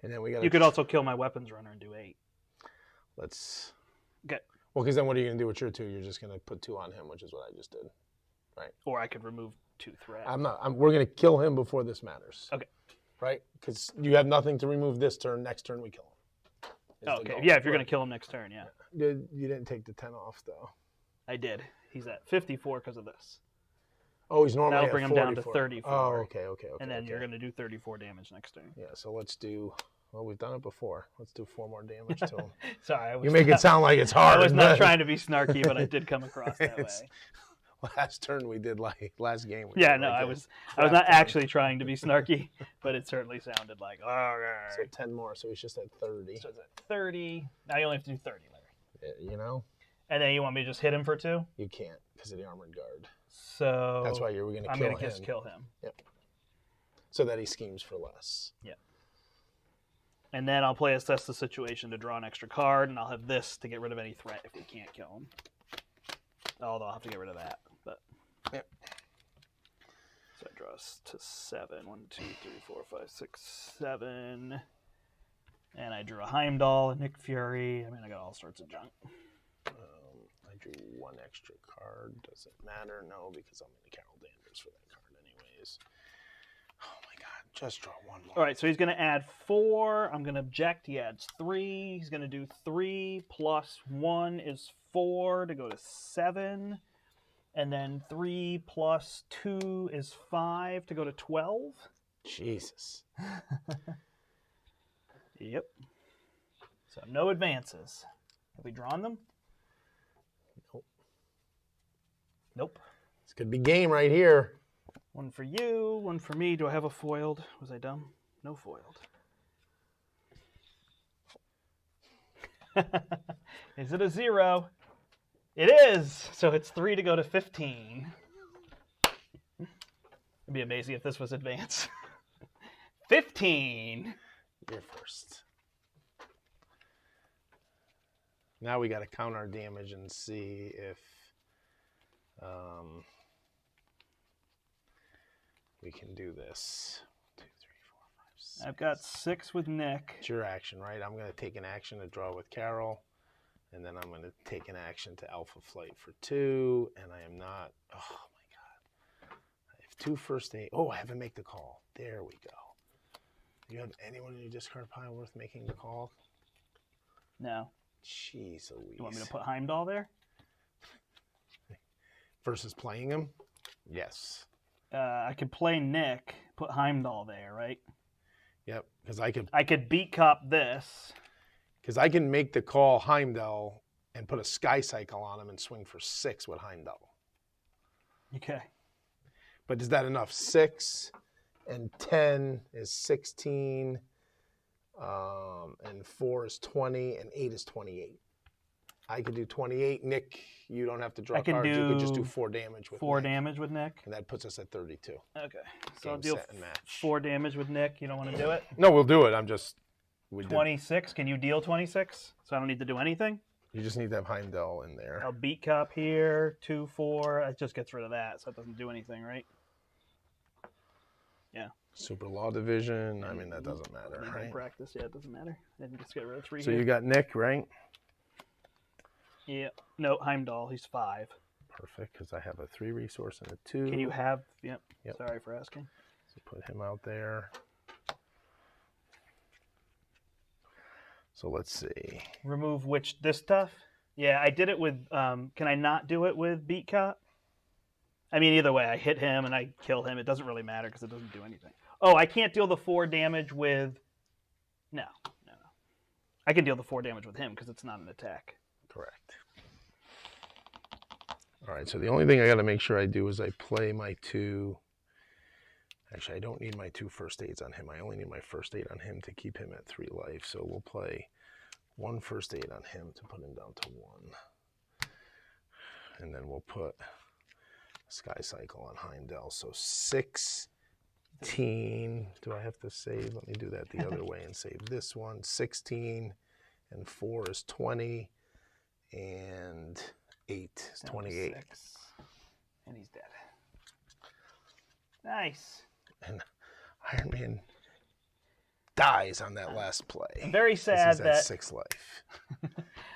And then we got.
You could also kill my weapons runner and do 8.
Let's.
Okay.
Well, because then what are you going to do with your 2? You're just going to put 2 on him, which is what I just did. Right.
Or I could remove 2 threats.
We're going to kill him before this matters.
Okay.
Right? Because you have nothing to remove this turn. Next turn, we kill him.
Okay. Yeah, if you're going to kill him next turn, yeah.
You didn't take the 10 off, though.
I did. He's at 54 because of this.
Oh, he's normally
That'll
at
bring him
44.
down to 34.
Oh, okay.
And then you're going to do 34 damage next turn.
Yeah, so let's do... Well, we've done it before. Let's do 4 more damage to him.
Sorry.
You make it sound like it's hard.
I was not trying to be snarky, but I did come across that way.
Last turn we did last game.
I was not actually trying to be snarky, but it certainly sounded like, all right.
So 10 more, so he's just at 30.
So it's at 30. Now you only have to do 30, Larry.
You know?
And then you want me to just hit him for 2?
You can't because of the armored guard.
So
that's why you were going to kill him.
I'm going to just kill him.
Yep. So that he schemes for less.
Yep. And then I'll play assess the situation to draw an extra card, and I'll have this to get rid of any threat if we can't kill him. Although I'll have to get rid of that. But
yep.
So I draw us to 7. 1, 2, 3, 4, 5, 6, 7. And I drew a Heimdall, a Nick Fury. I mean, I got all sorts of junk.
I drew 1 extra card. Does it matter? No, because I'm in Carol Danvers for that card anyways. Oh my god, just draw 1 more.
All right, so he's going to add 4. I'm going to object. He adds 3. He's going to do 3 plus 1 is 4 to go to 7. And then 3 plus 2 is 5 to go to 12.
Jesus.
Yep. So no advances. Have we drawn them?
Nope.
Nope.
This could be game right here.
1 for you, 1 for me. Do I have a foiled? Was I dumb? No foiled. Is it a 0? It is! So it's 3 to go to 15. It'd be amazing if this was advance. 15!
You're first. Now we got to count our damage and see if we can do this. 2, 3, 4, 5, 6.
I've got 6 with Nick.
It's your action, right? I'm going to take an action to draw with Carol, and then I'm going to take an action to Alpha Flight for 2, and I am not. Oh my god! I have 2 first aid. Oh, I have to make the call. There we go. Do you have anyone in your discard pile worth making the call?
No.
Jeez Louise.
You want me to put Heimdall there?
Versus playing him? Yes.
I could play Nick, put Heimdall there, right?
Yep, because I
could beat cop this.
Because I can make the call Heimdall and put a Sky Cycle on him and swing for 6 with Heimdall.
Okay.
But is that enough? 6 and 10 is 16, and 4 is 20, and 8 is 28. I could do 28. Nick, you don't have to draw cards. You could just do 4 damage with
4
Nick.
damage with Nick.
And that puts us at 32.
Okay. So
Game,
I'll deal
set, and match.
4 damage with Nick. You don't want to do it?
No, we'll do it. I'm just...
26. Can you deal 26? So I don't need to do anything?
You just need to have Heimdall in there.
I'll beat cop here. 2, 4. It just gets rid of that, so it doesn't do anything, right? Yeah.
Super Law Division. I mean, that doesn't matter, right?
Practice. Yeah, it doesn't matter. Then just get rid of 3
So
here.
you got Nick, right?
Yeah. No, Heimdall. He's 5.
Perfect, because I have a 3 resource and a 2.
Can you have... Yep.
Yep.
Sorry for asking.
So put him out there. So let's see.
Remove this stuff? Yeah, I did it with... can I not do it with beat cop? I mean, either way, I hit him and I kill him. It doesn't really matter because it doesn't do anything. Oh, I can't deal the 4 damage with... No. I can deal the 4 damage with him because it's not an attack.
Correct. All right, so the only thing I got to make sure I do is I play my 2 Actually, I don't need my 2 first aids on him. I only need my first aid on him to keep him at 3 life. So we'll play 1 first aid on him to put him down to 1. And then we'll put Sky Cycle on Heimdall. So 16. Do I have to save? Let me do that the other way and save this one. 16 and 4 is 20. And 8 is 28.
6. And he's dead. Nice.
And Iron Man dies on that last play.
I'm very sad
he's at
that
6 life.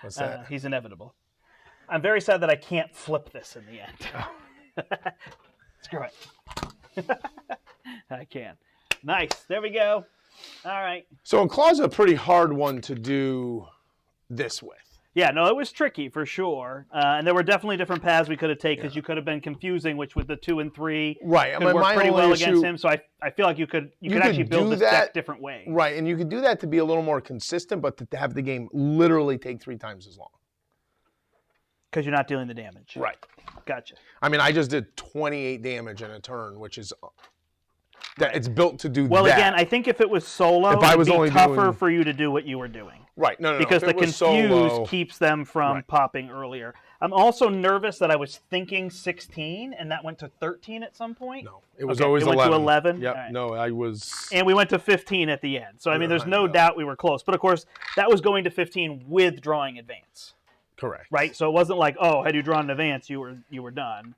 What's that?
He's inevitable. I'm very sad that I can't flip this in the end. Screw it. I can. Nice. There we go. All right.
So a claw's a pretty hard one to do this with.
Yeah, no, it was tricky for sure. And there were definitely different paths we could have taken because you could have been confusing, which with the 2 and 3
right.
could work pretty well against him. So I feel like you could actually build this deck different ways.
Right, and you could do that to be a little more consistent, but to have the game literally take 3 times as long.
Because you're not dealing the damage.
Right.
Gotcha.
I mean, I just did 28 damage in a turn, which is that it's built to do
well,
that.
again, I think if it was solo,
if I was
it'd be
only
tougher
doing...
for you to do what you were doing.
Right. No.
Because the confuse
solo...
keeps them from popping earlier. I'm also nervous that I was thinking 16 and that went to 13 at some point.
No, it was always 11.
It went to 11?
Yep.
Right.
No, I was...
And we went to 15 at the end. So, I mean, there's no doubt we were close. But, of course, that was going to 15 with drawing advance.
Correct.
Right? So it wasn't like, oh, had you drawn in advance, you were done.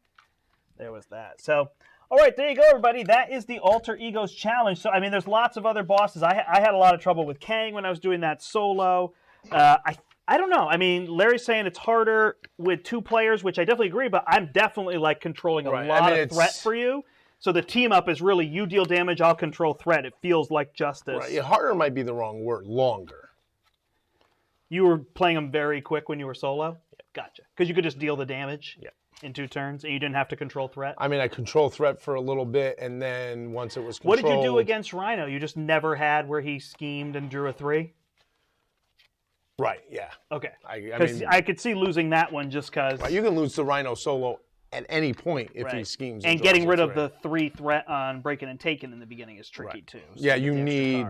There was that. So, all right, there you go, everybody. That is the Alter Egos Challenge. So, I mean, there's lots of other bosses. I had a lot of trouble with Kang when I was doing that solo. I don't know. I mean, Larry's saying it's harder with 2 players, which I definitely agree, but I'm definitely, like, controlling a lot of threat for you. So the team up is really you deal damage, I'll control threat. It feels like justice.
Right. Yeah, harder might be the wrong word. Longer.
You were playing them very quick when you were solo? Yeah. Gotcha. Because you could just deal the damage in 2 turns, and you didn't have to control threat?
I mean, I control threat for a little bit, and then once it was controlled...
What did you do against Rhino? You just never had where he schemed and drew a 3?
Right, yeah.
Okay.
I
Because
mean,
I could see losing that one just because...
Right, you can lose the Rhino solo at any point if he schemes.
And getting rid of the 3 threat on breaking and taking in the beginning is tricky, too. So
yeah, you need...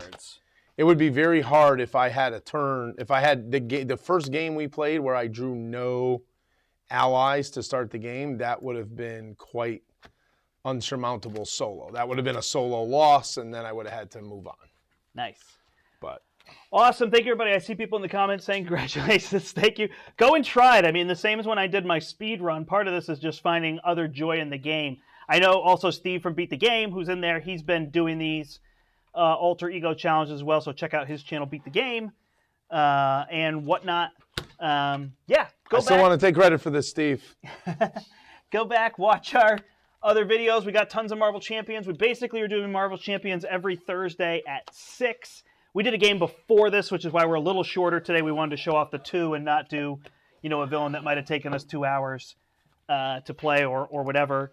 It would be very hard if I had a turn, if I had the first game we played where I drew no allies to start the game, that would have been quite unsurmountable solo. That would have been a solo loss, and then I would have had to move on.
Nice.
But
awesome. Thank you, everybody. I see people in the comments saying congratulations. Thank you. Go and try it. I mean, the same as when I did my speed run. Part of this is just finding other joy in the game. I know also Steve from Beat the Game, who's in there, he's been doing these Alter Ego challenges as well, so check out his channel, Beat the Game, and whatnot. Yeah, go back.
I still want to take credit for this, Steve.
Go back, watch our other videos. We got tons of Marvel Champions. We basically are doing Marvel Champions every Thursday at 6. We did a game before this, which is why we're a little shorter today. We wanted to show off the 2 and not do, a villain that might have taken us 2 hours to play or whatever.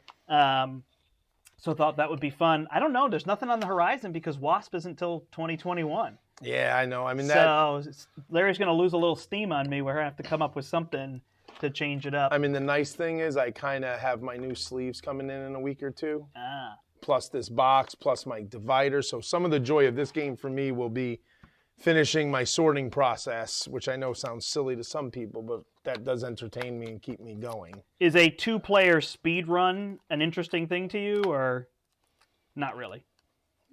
So thought that would be fun. I don't know. There's nothing on the horizon because WASP isn't until 2021.
Yeah, I know. I mean,
so Larry's going to lose a little steam on me where I have to come up with something to change it up.
I mean, the nice thing is I kind of have my new sleeves coming in a week or 2. Plus this box, plus my divider. So some of the joy of this game for me will be finishing my sorting process, which I know sounds silly to some people, but that does entertain me and keep me going.
Is a 2-player speed run an interesting thing to you, or not really?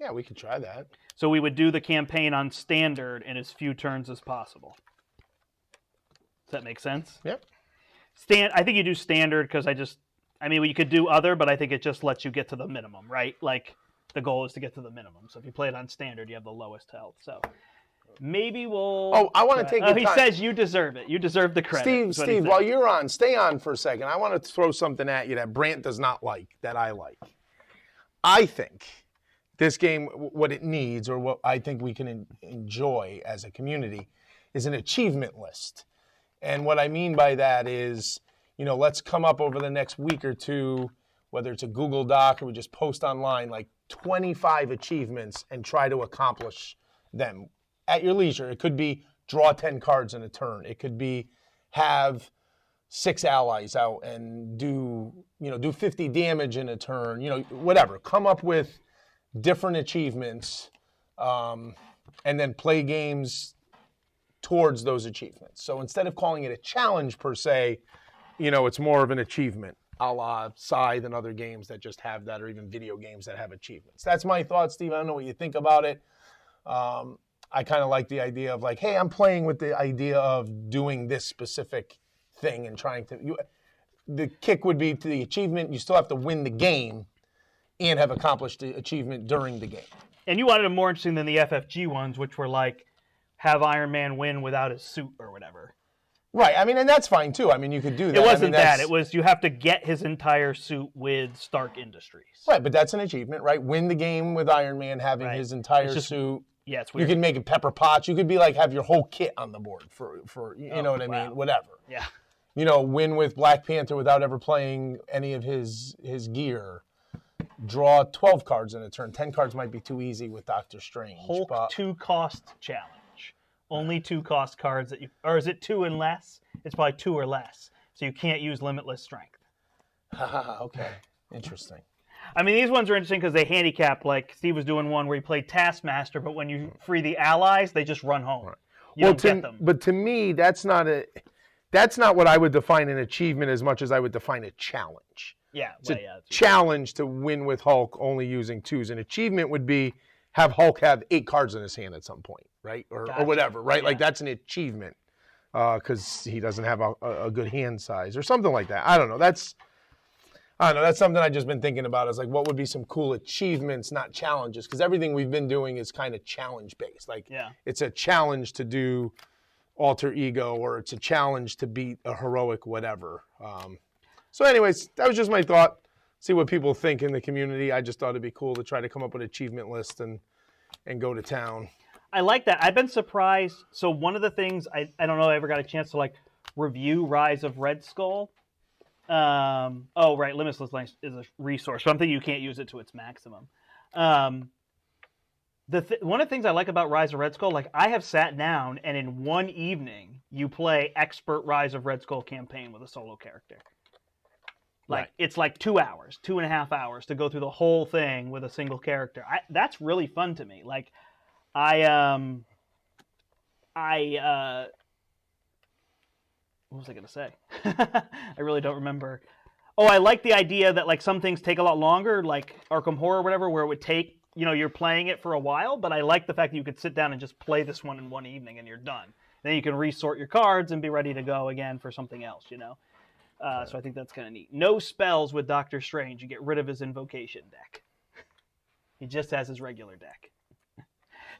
Yeah, we could try that.
So we would do the campaign on standard in as few turns as possible. Does that make sense?
Yep.
I think you do standard because you could do other, but I think it just lets you get to the minimum, right? Like, the goal is to get to the minimum. So if you play it on standard, you have the lowest health. So maybe we'll...
Oh, I want to take the time.
He says you deserve it. You deserve the credit.
Steve, while you're on, stay on for a second. I want to throw something at you that Brandt does not like, that I like. I think this game, what it needs, or what I think we can enjoy as a community, is an achievement list. And what I mean by that is, let's come up over the next week or 2, whether it's a Google Doc or we just post online, like 25 achievements and try to accomplish them at your leisure. It could be draw 10 cards in a turn. It could be have 6 allies out and do 50 damage in a turn, whatever. Come up with different achievements, and then play games towards those achievements. So instead of calling it a challenge per se, it's more of an achievement, a la Scythe and other games that just have that, or even video games that have achievements. That's my thought, Steve. I don't know what you think about it. I kind of like the idea of like, hey, I'm playing with the idea of doing this specific thing and trying to. The kick would be to the achievement. You still have to win the game and have accomplished the achievement during the game.
And you wanted them more interesting than the FFG ones, which were like, have Iron Man win without his suit or whatever.
Right. I mean, and that's fine too. I mean, you could do that.
It wasn't that. It was you have to get his entire suit with Stark Industries.
Right, but that's an achievement, right? Win the game with Iron Man having his entire suit.
Yeah, it's weird.
You can make it Pepper Potts. You could be like, have your whole kit on the board for you know what I mean? Whatever.
Yeah.
Win with Black Panther without ever playing any of his gear. Draw 12 cards in a turn. 10 cards might be too easy with Doctor Strange.
Hulk 2-cost challenge. Only 2-cost cards that you, or is it 2 and less? It's probably 2 or less. So you can't use limitless strength.
Okay. Interesting.
I mean, these ones are interesting because they handicap, like Steve was doing one where he played Taskmaster, but when you free the allies, they just run home. Right. You don't get them.
But to me, that's not what I would define an achievement as much as I would define a challenge.
Yeah.
It's a challenge to win with Hulk only using 2s. An achievement would be have Hulk have 8 cards in his hand at some point, right? Or whatever, right? Yeah. Like that's an achievement because he doesn't have a good hand size or something like that. I don't know. That's something I've just been thinking about is like what would be some cool achievements, not challenges, because everything we've been doing is kind of challenge-based. Like it's a challenge to do alter ego or it's a challenge to beat a heroic whatever. So anyways, that was just my thought. See what people think in the community. I just thought it'd be cool to try to come up with an achievement list and go to town.
I like that. I've been surprised. So one of the things, I don't know if I ever got a chance to like review Rise of Red Skull. Right, Limitless Length is a resource, but I'm thinking you can't use it to its maximum. One of the things I like about Rise of Red Skull, like I have sat down and in one evening you play Expert Rise of Red Skull campaign with a solo character. Like it's like 2 hours, 2.5 hours to go through the whole thing with a single character. That's really fun to me. Like what was I going to say? I really don't remember. Oh, I like the idea that like some things take a lot longer, like Arkham Horror or whatever, where it would take, you're playing it for a while, but I like the fact that you could sit down and just play this one in one evening and you're done. Then you can resort your cards and be ready to go again for something else, So I think that's kind of neat. No spells with Doctor Strange. You get rid of his invocation deck. He just has his regular deck.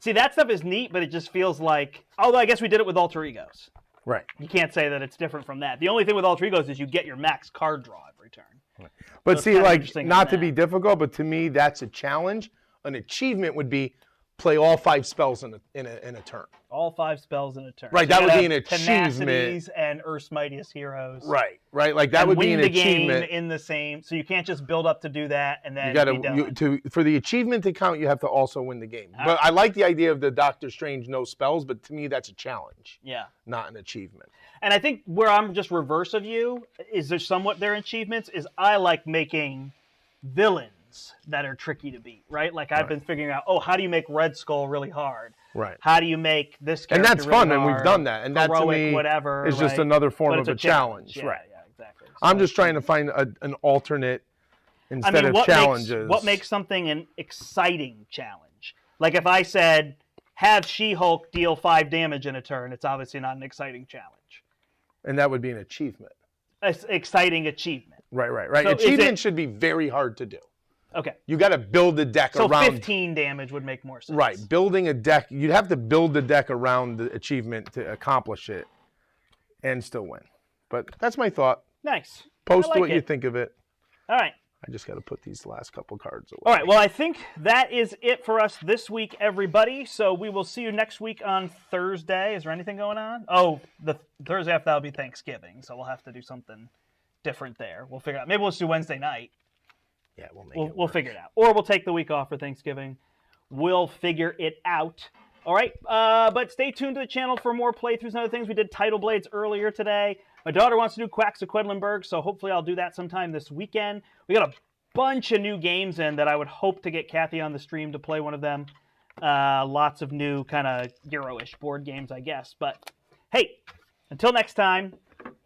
See, that stuff is neat, but it just feels like, although I guess we did it with Alter Egos.
Right.
You can't say that it's different from that. The only thing with Alter Egos is you get your max card draw every turn.
Right. But see, like, not to be difficult, but to me, that's a challenge. An achievement would be play all 5 spells in a turn.
All 5 spells in a turn.
Right, so that would be an achievement.
Tenacities and Earth's Mightiest Heroes.
Right. Like that would be an achievement.
Win the game in the same. So you can't just build up to do that and then be done.
For the achievement to count, you have to also win the game. But I like the idea of the Doctor Strange no spells, but to me that's a challenge.
Yeah.
Not an achievement.
And I think where I'm just reverse of you is there somewhat their achievements is I like making villains that are tricky to beat, right? Like I've been figuring out, how do you make Red Skull really hard?
Right.
How do you make this character
And that's
really
fun,
hard,
and we've done that. And that to me
whatever,
is just another form of a challenge.
Yeah,
right.
Yeah, exactly. So
I'm just trying to find an alternate instead of challenges.
What makes something an exciting challenge? Like if I said, have She-Hulk deal 5 damage in a turn, it's obviously not an exciting challenge.
And that would be an achievement.
An exciting achievement.
Right. So achievement should be very hard to do.
Okay.
You got to build a deck around.
So 15 damage would make more sense.
Right. Building a deck, you'd have to build the deck around the achievement to accomplish it and still win. But that's my thought.
Nice.
Post what you think of it.
All right.
I just got to put these last couple cards away.
All right. Well, I think that is it for us this week, everybody. So we will see you next week on Thursday. Is there anything going on? Oh, the Thursday after that will be Thanksgiving. So we'll have to do something different there. We'll figure out. Maybe we'll just do Wednesday night.
Yeah,
we'll figure it out. Or we'll take the week off for Thanksgiving. We'll figure it out. All right. But stay tuned to the channel for more playthroughs and other things. We did Title Blades earlier today. My daughter wants to do Quacks of Quedlinburg, so hopefully I'll do that sometime this weekend. We got a bunch of new games in that I would hope to get Kathy on the stream to play one of them. Lots of new kind of Euro-ish board games, I guess. But hey, until next time,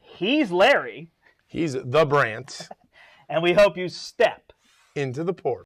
he's Larry.
He's the Brandt.
And we hope you step
Into the port.